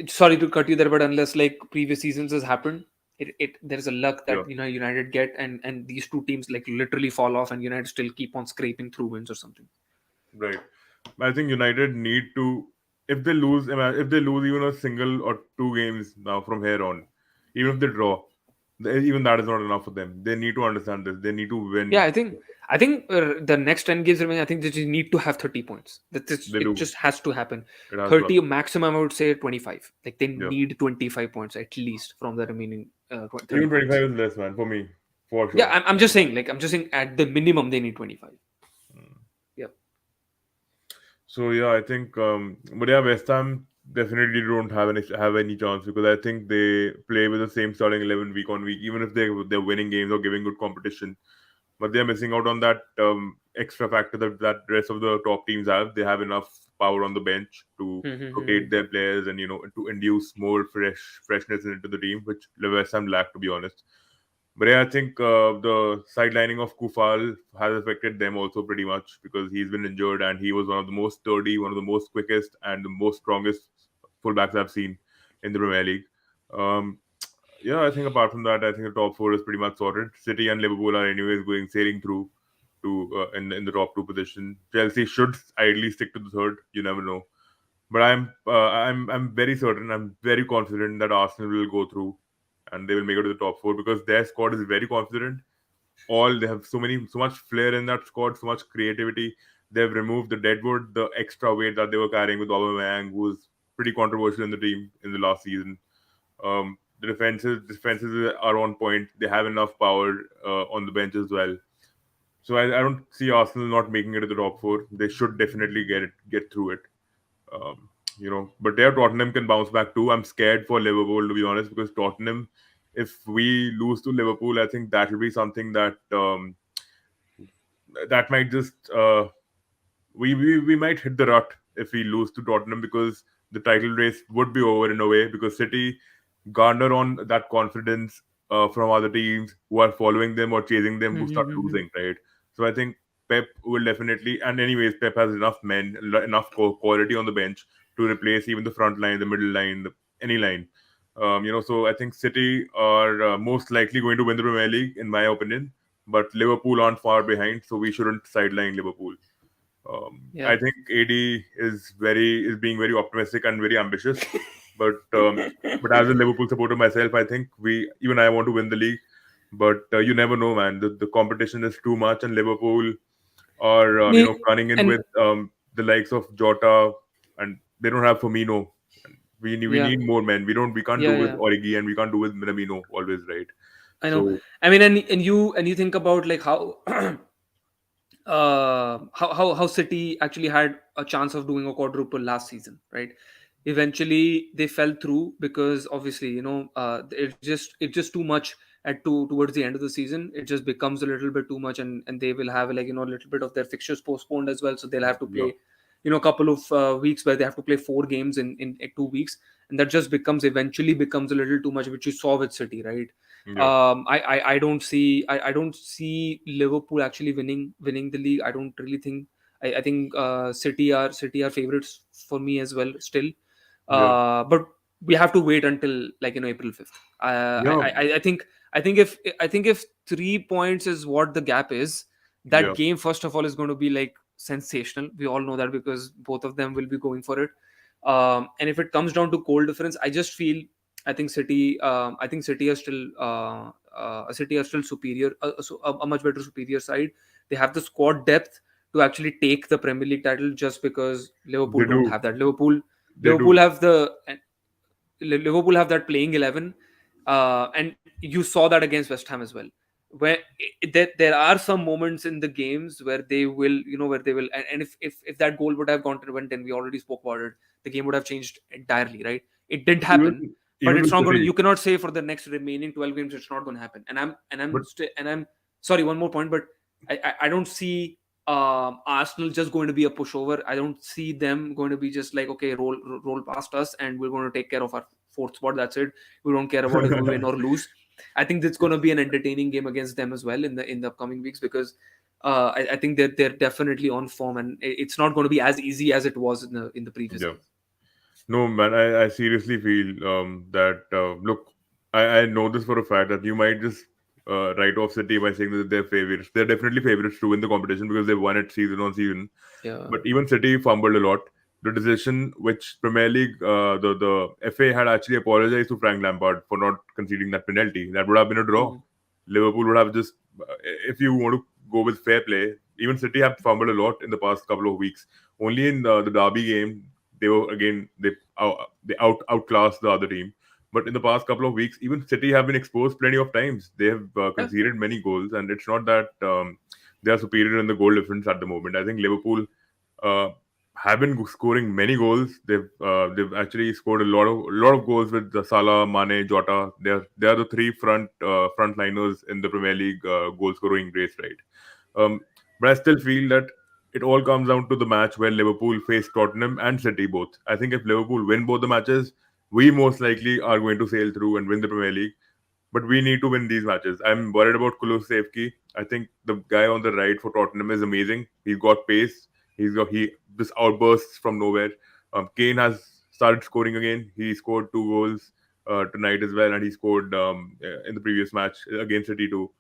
sorry to cut you there, but unless like previous seasons has happened, it there's a luck Yeah, that United get, and these two teams like literally fall off, and United still keep on scraping through wins or something. right. I think United need to, if they lose even a single or 2 games now from here on, even if they draw, even that is not enough for them. They need to understand this. They need to Yeah, win. I think the next 10 games remaining, I think they just need to have 30 points. They It do. just has to happen. It has to 30 happen. maximum, I would say 25. Like they Yeah. need 25 points at least from the remaining 30 Even points. 25 is less, man, for me, for Yeah, sure. I'm just saying at the minimum they need 25. Mm. Yep. So yeah, I think, but yeah, West Ham definitely don't have any chance because I think they play with the same starting 11 week on week, even if they're winning games or giving good competition. But they're missing out on that extra factor that rest of the top teams have. They have enough power on the bench to rotate their players and to induce more freshness into the team, which West Ham lack, to be honest. But yeah, I think the sidelining of Kufal has affected them also pretty much because he's been injured and he was one of the most sturdy, one of the most quickest, and the most strongest fullbacks I've seen in the Premier League. Um, yeah, I think apart from that, I think the top four is pretty much sorted. City and Liverpool are anyways going sailing through to in the top two position. Chelsea should ideally stick to the third. You never know, but I'm very certain. I'm very confident that Arsenal will go through and they will make it to the top four because their squad is very confident. All they have so much flair in that squad, so much creativity. They've removed the deadwood, the extra weight that they were carrying with Aubameyang, who was pretty controversial in the team in the last season. The defenses are on point. They have enough power on the bench as well. So I don't see Arsenal not making it to the top four. They should definitely get through it. Um, but there Tottenham can bounce back too. I'm scared for Liverpool, to be honest, because Tottenham, if we lose to Liverpool, I think that will be something that might just we might hit the rut if we lose to Tottenham because the title race would be over in a way because City garner on that confidence from other teams who are following them or chasing them who start losing, right? So I think Pep will definitely, and anyways, Pep has enough men, enough quality on the bench to replace even the front line, the middle line, any line. So I think City are most likely going to win the Premier League, in my opinion. But Liverpool aren't far behind, so we shouldn't sideline Liverpool. Yeah. I think AD is being very optimistic and very ambitious, but as a Liverpool supporter myself, I think even I want to win the league, but you never know, man. The competition is too much, and Liverpool are running in And with the likes of Jota, and they don't have Firmino. We yeah, need more men. We can't do yeah, with yeah. Origi and we can't do with Minamino always, right? I know. So I mean, and you think about like how how City actually had a chance of doing a quadruple last season, right? Eventually, they fell through because obviously, it's just too much towards the end of the season. It just becomes a little bit too much, and they will have like a little bit of their fixtures postponed as well, so they'll have to yeah, play a couple of weeks where they have to play 4 games in 2 weeks, and that just eventually becomes a little too much, which you saw with City, right? yeah, I don't see Liverpool actually winning the league. I don't really think. I think City are favorites for me as well still. yeah, But we have to wait until April 5th. yeah, I think if 3 points is what the gap is, that yeah, game first of all is going to be like sensational. We all know that because both of them will be going for it. And if it comes down to goal difference, I just feel I think City. I think City are still. City are still superior. A much better superior side. They have the squad depth to actually take the Premier League title, just because Liverpool They don't do. have that. Liverpool. They Liverpool do. have the. Liverpool have that playing 11, and you saw that against West Ham as well. Where there are some moments in the games where they will, where they will, and if that goal would have gone to went in, we already spoke about it. The game would have changed entirely, right? It didn't happen, Even but even it's with not going to. City, You cannot say for the next remaining 12 games it's not going to happen. but And I'm sorry. One more point, but I don't see Arsenal just going to be a pushover. I don't see them going to be just like, okay, roll past us and we're going to take care of our fourth spot. That's it. We don't care about if we win or lose. I think it's going to be an entertaining game against them as well in the upcoming weeks, because I think that they're definitely on form, and it's not going to be as easy as it was in the previous yeah. game. No, man, I seriously feel that look, I know this for a fact that you might just write off City by saying that they're favorites. They're definitely favorites to win the competition because they've won it season on season. Yeah. But even City fumbled a lot. The decision which Premier League, the FA had actually apologized to Frank Lampard for not conceding that penalty. That would have been a draw. Mm. Liverpool would have just, if you want to go with fair play, even City have fumbled a lot in the past couple of weeks. Only in the Derby game, they were again they outclassed the other team. But in the past couple of weeks, even City have been exposed plenty of times. They have Yeah. conceded many goals, and it's not that they are superior in the goal difference at the moment. I think Liverpool uh, have been scoring many goals. They've actually scored a lot of goals with Salah, Mane, Jota. They are the three frontliners in the Premier League goal scoring race, right? But I still feel that it all comes down to the match where Liverpool face Tottenham and City both. I think if Liverpool win both the matches, we most likely are going to sail through and win the Premier League. But we need to win these matches. I'm worried about 𝗂𝗧𝗃𝗧. I think the guy on the right for Tottenham is amazing. He's got pace. He just outbursts from nowhere. Kane has started scoring again. He scored 2 goals tonight as well, and he scored in the previous match against City too.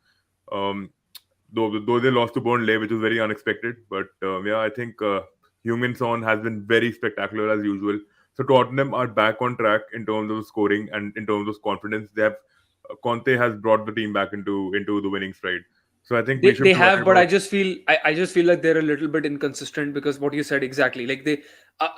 Um, though they lost to Burnley, which was very unexpected. But yeah, I think Heung-min Son has been very spectacular as usual. So Tottenham are back on track in terms of scoring and in terms of confidence. They have Conte has brought the team back into the winning stride. So I think we They should they be worried have, but about. I just feel like they're a little bit inconsistent, because what you said exactly, like uh,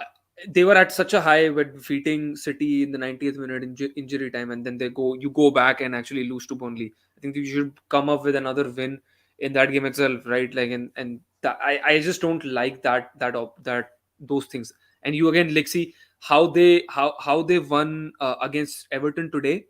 they were at such a high with defeating City in the 90th minute injury time, and then you go back and actually lose to Burnley. I think you should come up with another win in that game itself, right? Like, and I just don't like that those things. And you again, like, see how they won against Everton today.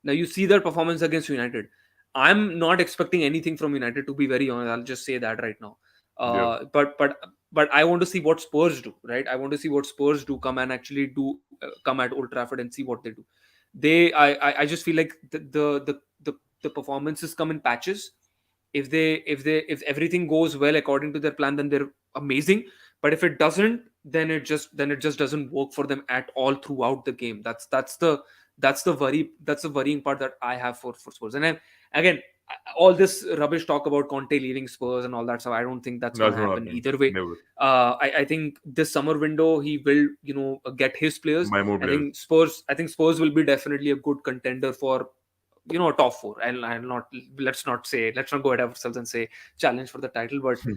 Now you see their performance against United. I'm not expecting anything from United, to be very honest. I'll just say that right now. Yeah, But I want to see what Spurs do, right? I want to see what Spurs do, come and actually come at Old Trafford and see what they do. I just feel like the performances come in patches. If everything goes well according to their plan, then they're amazing. But if it doesn't, then it just doesn't work for them at all throughout the game. That's the worrying part that I have for Spurs. And then, again, all this rubbish talk about Conte leaving Spurs and all that stuff, I don't think that's going that's to not happen happening. either way. Never. I think this summer window he will, get his players. Buy more players. I think Spurs will be definitely a good contender for, a top four. I'll not let's not go ahead of ourselves and say challenge for the title, but Hmm.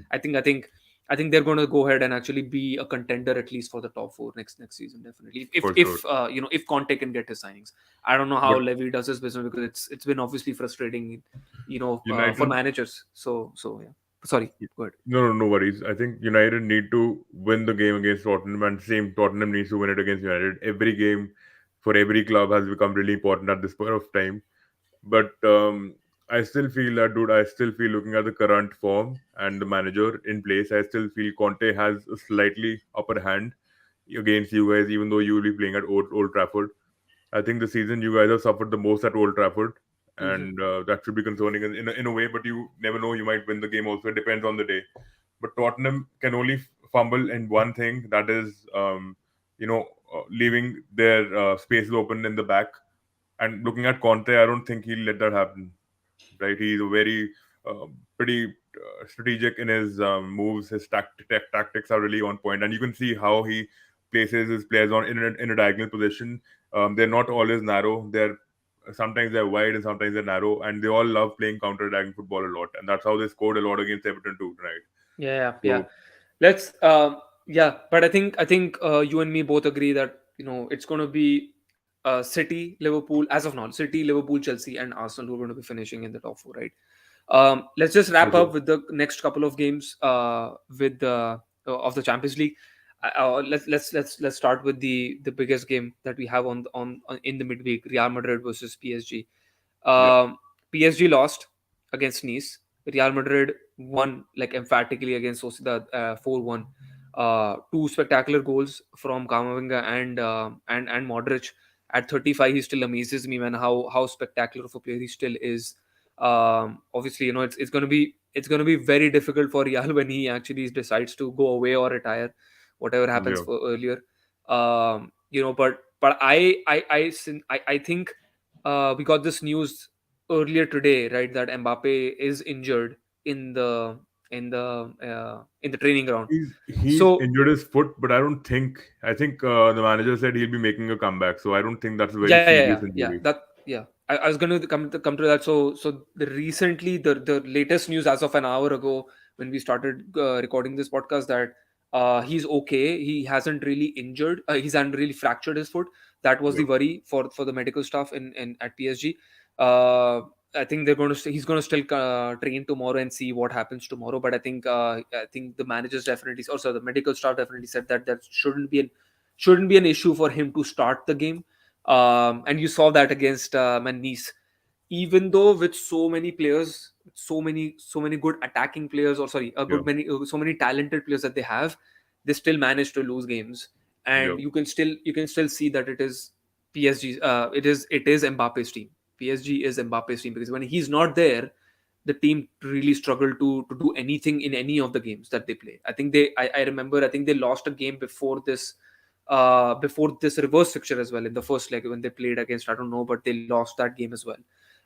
I think they're going to go ahead and actually be a contender at least for the top four next season, definitely. If For sure. if if Conte can get his signings. I don't know how But Levy does his business, because it's been obviously frustrating, for United, managers. So yeah. Sorry, go ahead. no worries. I think United need to win the game against Tottenham, and same Tottenham needs to win it against United. Every game for every club has become really important at this point of time. But I still feel that, dude. I still feel, looking at the current form and the manager in place, I still feel Conte has a slightly upper hand against you guys, even though you will be playing at Old Trafford. I think the season you guys have suffered the most at Old Trafford, Hmm. and that should be concerning in a way. But you never know; you might win the game. Also, it depends on the day. But Tottenham can only fumble in one thing, that is, leaving their spaces open in the back. And looking at Conte, I don't think he'll let that happen. Right? He's a very pretty strategic in his moves. His tactics are really on point, and you can see how he places his players on in a diagonal position. They're not always narrow. Sometimes they're wide and sometimes they're narrow, and they all love playing counter attacking football a lot, and that's how they scored a lot against Everton too tonight. Yeah. So Let's yeah, but I think you and me both agree that it's going to be City, Liverpool as of now. City, Liverpool, Chelsea, and Arsenal who are going to be finishing in the top four, right? Let's just wrap okay, up with the next couple of games with the of the Champions League. Let's start with the biggest game that we have on in the midweek: Real Madrid versus PSG. yeah, PSG lost against Nice. Real Madrid won like emphatically against Sociedad 4-1. Two spectacular goals from Camavinga and Modric. At 35, he still amazes me, man. How spectacular of a player he still is. Obviously, it's gonna be very difficult for Real when he actually decides to go away or retire, whatever happens yeah. for earlier. But I think we got this news earlier today, right? That Mbappe is injured in the in the training ground. He's So injured his foot, but I don't think. I think the manager said he'll be making a comeback, so I don't think that's a very serious yeah. injury. I was going to come to that. So the latest news as of an hour ago when we started recording this podcast that he's okay. He hasn't really injured. He hasn't really fractured his foot. That was the Yeah, worry for the medical staff in at PSG. Uh, I think he's going to still train tomorrow and see what happens tomorrow. But I think the managers definitely, also the medical staff definitely said that that shouldn't be an issue for him to start the game. And you saw that against Nice. Even though with so many players, so many good attacking players, or sorry, a yeah, good many so many talented players that they have, they still manage to lose games. yeah, And you can still see that it is PSG. It is Mbappe's team. PSG is Mbappe's team because when he's not there, the team really struggle to do anything in any of the games that they play. I remember I think they lost a game before this reverse fixture as well in the first leg when they played against, I don't know, but they lost that game as well.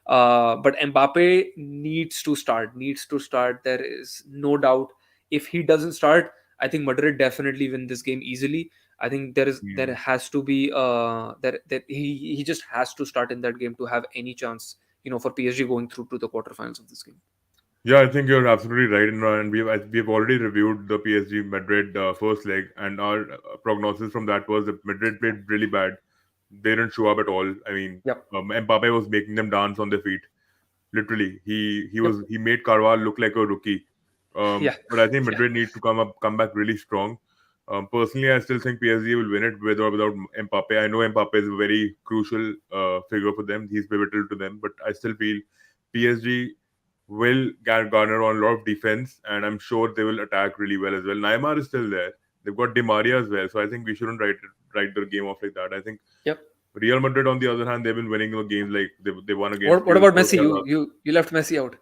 But Mbappe needs to start. There is no doubt. If he doesn't start, I think Madrid definitely win this game easily. I think there yeah. has to be that he just has to start in that game to have any chance, for PSG going through to the quarterfinals of this game. Yeah, I think you're absolutely right, and we've already reviewed the PSG Madrid first leg, and our prognosis from that was that Madrid played really bad. They didn't show up at all. I mean, Yep. Mbappe was making them dance on their feet. Literally, Yep. he made 𝗕𝗏𝗪 look like a rookie. Yeah. But I think Yeah. Madrid need to come back really strong. Personally, I still think PSG will win it with or without Mbappe. I know Mbappe is a very crucial figure for them. He's pivotal to them, but I still feel PSG will garner on a lot of defense, and I'm sure they will attack really well as well. Neymar is still there. They've got Di Maria as well, so I think we shouldn't write the game off like that. I think Yep. Real Madrid, on the other hand, they've been winning the games like they won against What Real about Messi? Sociedad. You left Messi out.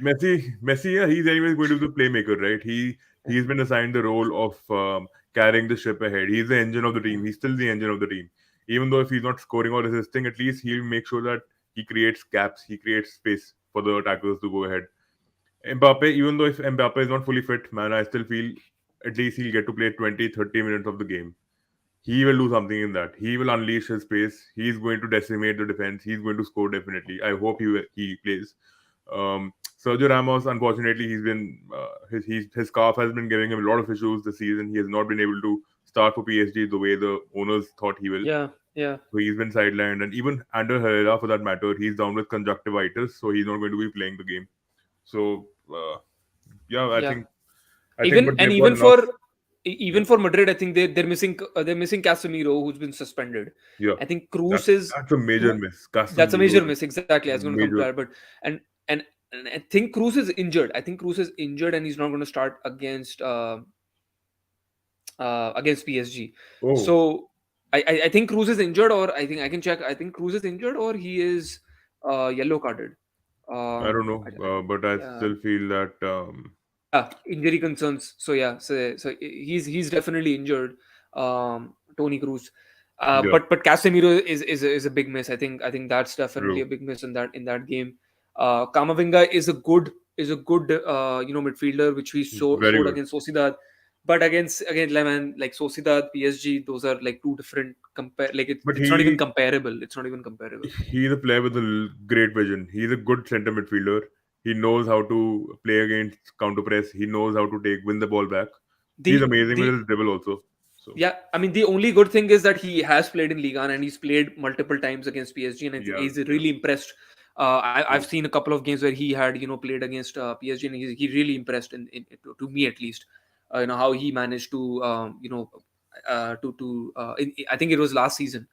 Messi, yeah, he's anyways going to be the playmaker, right? He's been assigned the role of carrying the ship ahead. He's the engine of the team. He's still the engine of the team. Even though if he's not scoring or assisting, at least he'll make sure that he creates gaps, he creates space for the attackers to go ahead. Mbappe, even though if Mbappe is not fully fit, man, I still feel at least he'll get to play 20, 30 minutes of the game. He will do something in that. He will unleash his pace. He's going to decimate the defense. He's going to score definitely. I hope he plays. Sergio Ramos, unfortunately, he's been his calf has been giving him a lot of issues this season. He has not been able to start for PSG the way the owners thought he will. Yeah. Yeah. So he's been sidelined, and even under 𝗕𝗏𝗪, for that matter, he's down with conjunctivitis, so he's not going to be playing the game. So yeah, Yeah. but Even and they've got even enough. for even for Madrid, I think they're missing Casemiro, who's been suspended. Yeah, I think that Cruz is that's a major miss. that's a Casemiro major is miss. Exactly, I was going to come to major. that, but and and, and I think Cruz is injured. I think Cruz is injured, and he's not going to start against PSG. Oh, So I think Cruz is injured, or I think I can check. I think Cruz is injured, or he is yellow carded. I don't know, but I Yeah, still feel that yeah, injury concerns. So yeah, so he's definitely injured. Tony Cruz. yeah, But Casemiro is a big miss. I think that's definitely a true, big miss in that game. Camavinga is a good midfielder, which we showed very good. against Sociedad. But again, like, man, like Sociedad, PSG, those are like two different compare. Like But it's not even comparable. It's not even comparable. he's a player with a great vision. He's a good center midfielder. He knows how to play against counter press. He knows how to win the ball back. He's amazing with The his dribble also. So Yeah, I mean, the only good thing is that he has played in Liga and he's played multiple times against PSG, and I think yeah, he's yeah, really impressed. I've true. seen a couple of games where he had played against PSG, and he really impressed to me at least. How he managed to I think it was last season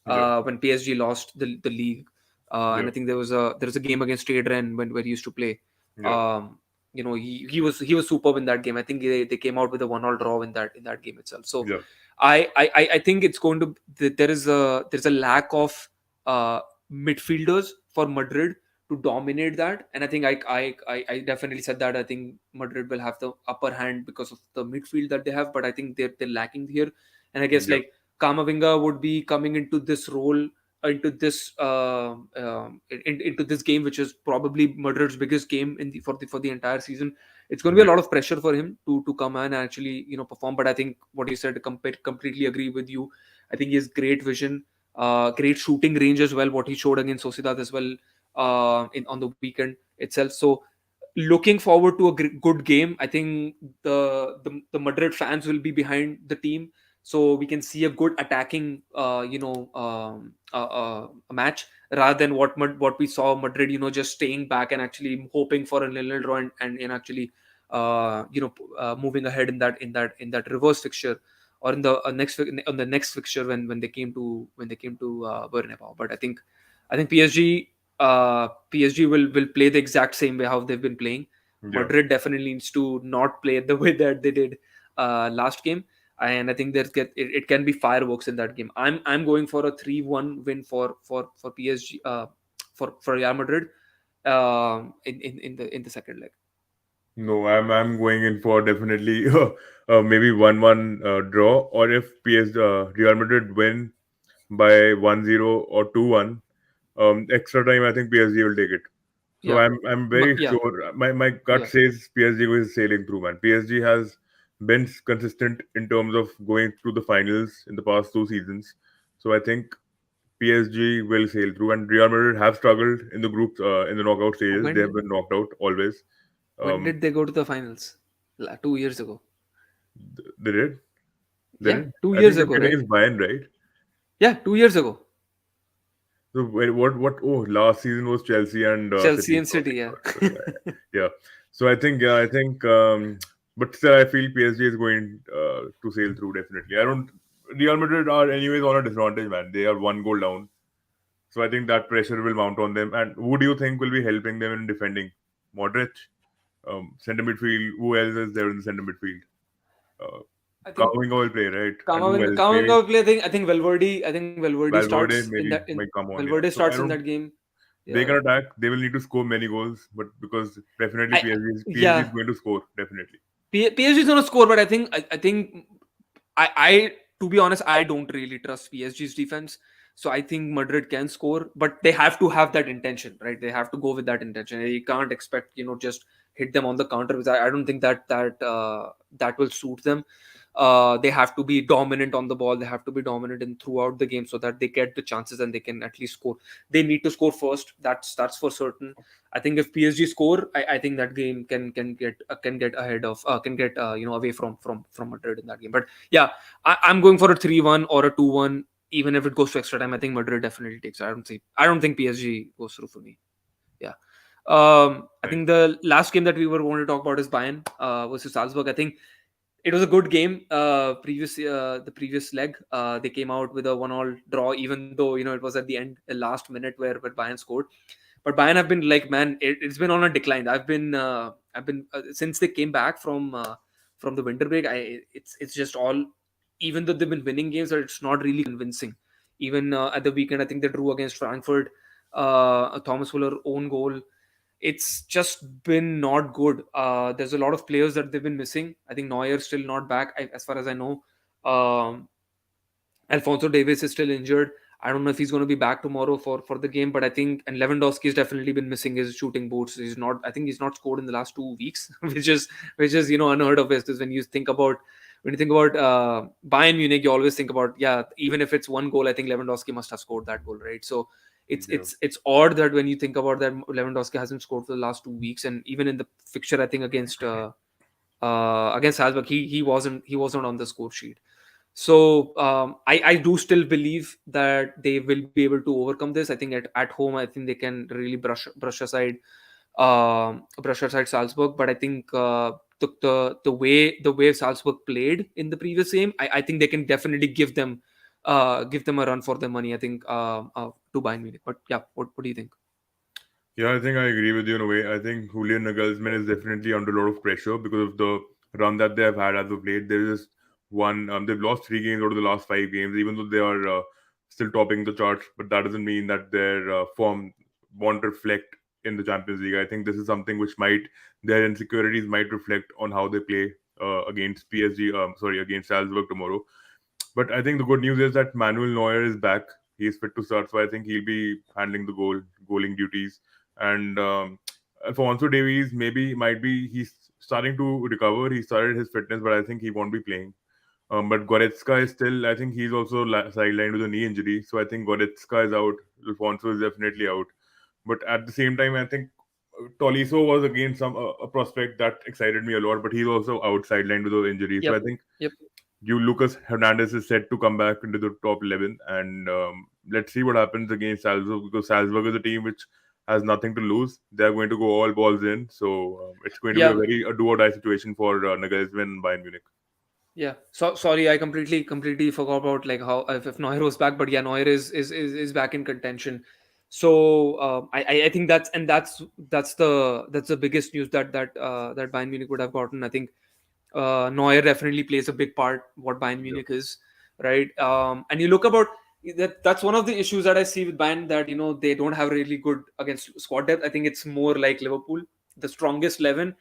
Yeah, when PSG lost the league, and yeah, I think there was a game against 𝗕𝗏𝗓 when where he used to play. yeah, He was superb in that game. I think they came out with a 1-1 draw in that game itself. So yeah, I think it's going to there's a lack of uh, midfielders for Madrid to dominate that, and I think I definitely said that I think Madrid will have the upper hand because of the midfield that they have, but I think they're lacking here, and I guess yeah. like Kamavinga would be coming into this role, into this into this game, which is probably Madrid's biggest game for the entire season. It's going to be a Right. lot of pressure for him to come and actually perform. But I think what you said, completely agree with you. I think he has great vision, great shooting range as well. What he showed against Sociedad as well on the weekend itself. So looking forward to a good game. I think the Madrid fans will be behind the team, so we can see a good attacking a match, rather than what we saw Madrid just staying back and actually hoping for a 0-0 draw, and actually moving ahead in that reverse fixture, or in the next fixture when they came to Bernabeu. But I think PSG will play the exact same way how they've been playing. Yeah. Madrid definitely needs to not play the way that they did last game, and I think it can be fireworks in that game. I'm going for a 3-1 win for PSG, for Real Madrid, in the second leg. No, I'm going in for definitely maybe 1-1 draw, or if Real Madrid win by 1-0 or 2-1, extra time, I think PSG will take it. So Yeah, I'm very yeah, sure. My gut yeah. says PSG is sailing through, man. PSG has been consistent in terms of going through the finals in the past two seasons. So I think PSG will sail through, and Real Madrid have struggled in the group in the knockout stages. They have When been knocked out always. when Um, did they go to the finals? 2 years ago. they did. They Yeah, did. two I years think they ago, played right? against Bayern, right? Yeah, 2 years ago. So what? Oh, last season was Chelsea and Chelsea City. and Sorry, City. Yeah. sorry, sorry. Yeah. So I think, but still, I feel PSG is going to sail through definitely. I don't. Real Madrid are anyways on a disadvantage, man. They are one goal down. So I think that pressure will mount on them. And who do you think will be helping them in defending? Modric, center midfield. Who else is there in the center midfield? Uh, I think Kamavinga will play, right? And who Kamavinga else? Maybe Kamavinga will play. I think Valverde. Valverde maybe might come on. Yeah. Valverde So I starts in don't. that game. They Yeah. can attack. They will need to score many goals, but because definitely I PSG is Yeah. going to score definitely. PSG is gonna score, but I think to be honest, I don't really trust PSG's defense. So I think Madrid can score, but they have to have that intention, right? They have to go with that intention. You can't expect just hit them on the counter, because I don't think that will suit them. They have to be dominant on the ball. They have to be dominant in throughout the game, so that they get the chances and they can at least score. They need to score first. That's for certain. I think if PSG score, I think that game can get ahead of can get away from Madrid in that game. But yeah, I'm going for a 3-1 or a 2-1. Even if it goes to extra time, I think Madrid definitely takes it. I don't think PSG goes through for me. Yeah. I Right. think the last game that we were going to talk about is Bayern versus Salzburg. I think it was a good game. The previous leg, they came out with a 1-1 draw, even though it was at the end, the last minute where Bayern scored. But Bayern have been like, man, it's been on a decline. I've been since they came back from the winter break. It's just all, even though they've been winning games, it's not really convincing. Even at the weekend, I think they drew against Frankfurt. A Thomas Muller own goal. It's just been not good. There's a lot of players that they've been missing. I think Neuer still not back, as far as I know. Um, Alfonso Davis is still injured. I don't know if he's going to be back tomorrow for the game, but I think, and Lewandowski has definitely been missing his shooting boots. He's not. I think he's not scored in the last 2 weeks, which is unheard of. Is when you think about Bayern Munich, you always think about, yeah, even if it's one goal, I think Lewandowski must have scored that goal, right? So it's Yeah. it's it's odd that when you think about that, Lewandowski hasn't scored for the last 2 weeks, and even in the fixture, I think against Salzburg, he wasn't on the score sheet. So I do still believe that they will be able to overcome this. I think at home, I think they can really brush aside Salzburg. But I think the way Salzburg played in the previous game, I think they can definitely give them a run for their money. I think to Bayern Munich. But yeah, what do you think? Yeah, I think I agree with you in a way. I think Julian Nagelsmann is definitely under a lot of pressure because of the run that they have had as of late. There is just one. They've lost 3 games out of the last 5 games, even though they are still topping the charts. But that doesn't mean that their form won't reflect in the Champions League. I think this is something which might their insecurities might reflect on how they play against PSG. Sorry, against Salzburg tomorrow. But I think the good news is that Manuel Neuer is back. He's fit to start, so I think he'll be handling the goaling duties. And Alfonso Davies might be he's starting to recover. He started his fitness, but I think he won't be playing. But Goretzka is still. I think he's also sidelined with a knee injury. So I think Goretzka is out. Alfonso is definitely out. But at the same time, I think Tolisso was again a prospect that excited me a lot. But he's also out sidelined with an injury. So Yep. I think Yep. Lucas Hernandez is set to come back into the top 11, and let's see what happens against Salzburg because Salzburg is a team which has nothing to lose. They are going to go all balls in, so it's going to be a Yeah. very do or die situation for Nagelsmann and Bayern Munich. Yeah. So sorry, I completely forgot about like how if Neuer was back, but yeah, Neuer is back in contention. So I think that's the biggest news that Bayern Munich would have gotten. I think Neuer definitely plays a big part what Bayern Yeah, Munich is, right? And you look about that's one of the issues that I see with Bayern, that they don't have really good against squad depth. I think it's more like Liverpool. The strongest 11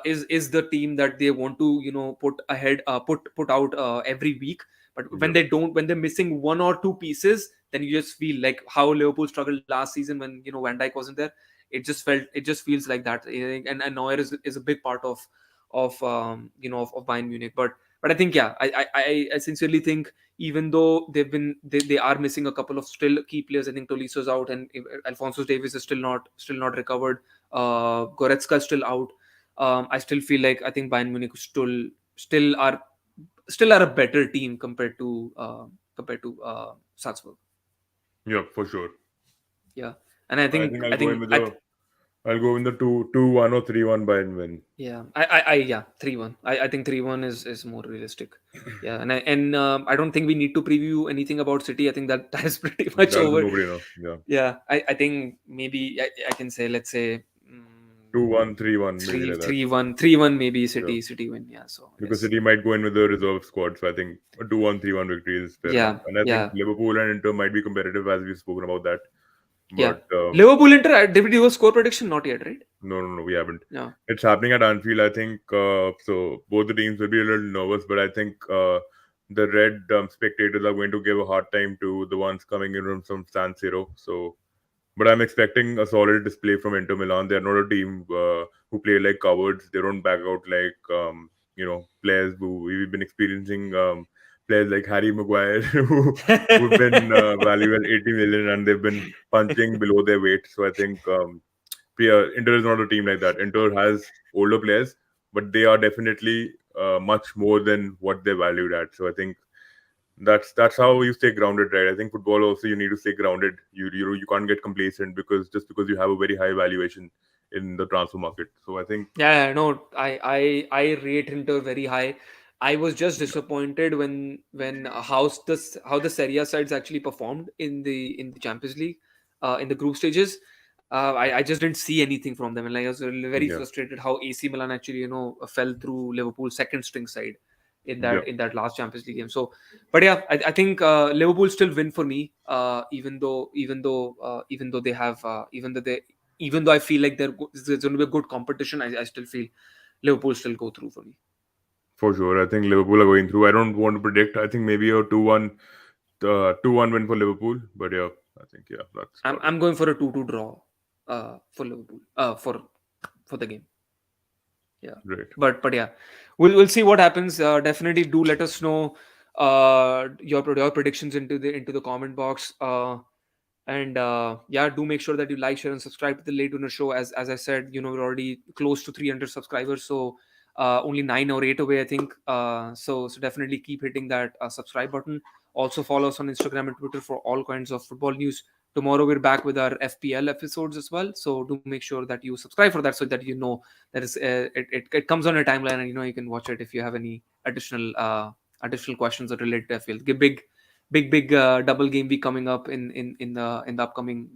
is the team that they want to put out every week. But yeah, when they're missing one or two pieces, then you just feel like how Liverpool struggled last season when Van Dijk wasn't there. It just feels like that. And Neuer is a big part of Bayern Munich. But I think, yeah, I sincerely think, even though they are missing a couple of still key players. I think Tolisso's out, and Alphonso Davies is still not recovered. Goretzka is still out. I still feel like I think Bayern Munich still are still are a better team compared to Salzburg. yeah, for sure. Yeah, and I I think think I think I th- I'll go in the 2-1 or 3-1 Bayern win. yeah, I yeah, 3-1. I think 3-1 is more realistic. Yeah, and I don't think we need to preview anything about City. I think that is pretty much That is a over. no-brainer. Yeah, Yeah, I think maybe I can say, let's say, 2-1, 3-1, maybe three like that. three one 3-1 maybe Yeah, City win. Yeah, so because yes. City might go in with the reserve squad, so I think a 2-1, 3-1 victory is fair enough. Yeah, And I think yeah, Liverpool and Inter might be competitive as we've spoken about that. yeah. But Liverpool Inter, did we do a score prediction? Not yet, right? no, no, no, we haven't. No. It's happening at Anfield. I think so. Both the teams will be a little nervous, but I think the red spectators are going to give a hard time to the ones coming in from San Siro. So, but I'm expecting a solid display from Inter Milan. They're not a team who play like cowards. They don't back out like players who we've been experiencing. Players like Harry Maguire who've been valued at 80 million and they've been punching below their weight. So I think Inter is not a team like that. Inter has older players, but they are definitely much more than what they're valued at. So I think that's how you stay grounded, right? I think football also you need to stay grounded. You can't get complacent because you have a very high valuation in the transfer market. So I think Yeah, no, I rate Inter very high. I was just yeah, disappointed when how the Serie A sides actually performed in the Champions League, in the group stages. I just didn't see anything from them, and like I was very yeah, frustrated how AC Milan actually fell through Liverpool's second string side in yeah, that last Champions League game. So, but yeah, I think Liverpool still win for me, even though they have even though I feel like there's going to be a good competition. I still feel Liverpool still go through for me. for sure. I think Liverpool are going through. I don't want to predict. I think maybe a 2-1 2-1 win for Liverpool. But yeah, I think that's about it. I'm going for a 2-2 draw for Liverpool for the game. Yeah, Great. but yeah, we'll see what happens. Definitely do let us know your predictions into the comment box. And yeah, do make sure that you like, share, and subscribe to the Late Winner Show. As I said, we're already close to 300 subscribers, so only 9 or 8 away, I think. So definitely keep hitting that subscribe button. Also follow us on Instagram and Twitter for all kinds of football news. Tomorrow we're back with our FPL episodes as well, so do make sure that you subscribe for that, so that that is it comes on your timeline, and you can watch it if you have any additional questions that relate to FPL. Big double game week coming up in the upcoming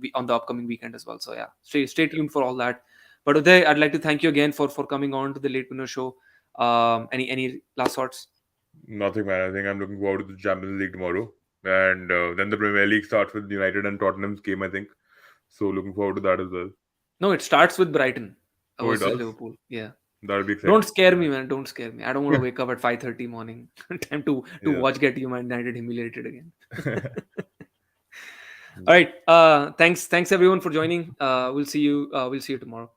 weekend as well. So yeah, stay tuned for all that. But Uday, I'd like to thank you again for coming on to the Late Winner Show. Any last thoughts? Nothing, man. I think I'm looking forward to the Champions League tomorrow, and then the Premier League starts with United and Tottenham's game, I think. So looking forward to that as well. No, it starts with Brighton Oh, it versus does. Liverpool. Yeah. That'll be Don't exciting. scare me, man. Don't scare me. I don't want to wake up at 5:30 morning. Time to Yeah. watch Get United humiliated again. Yeah. All right. Thanks everyone for joining. We'll see you tomorrow.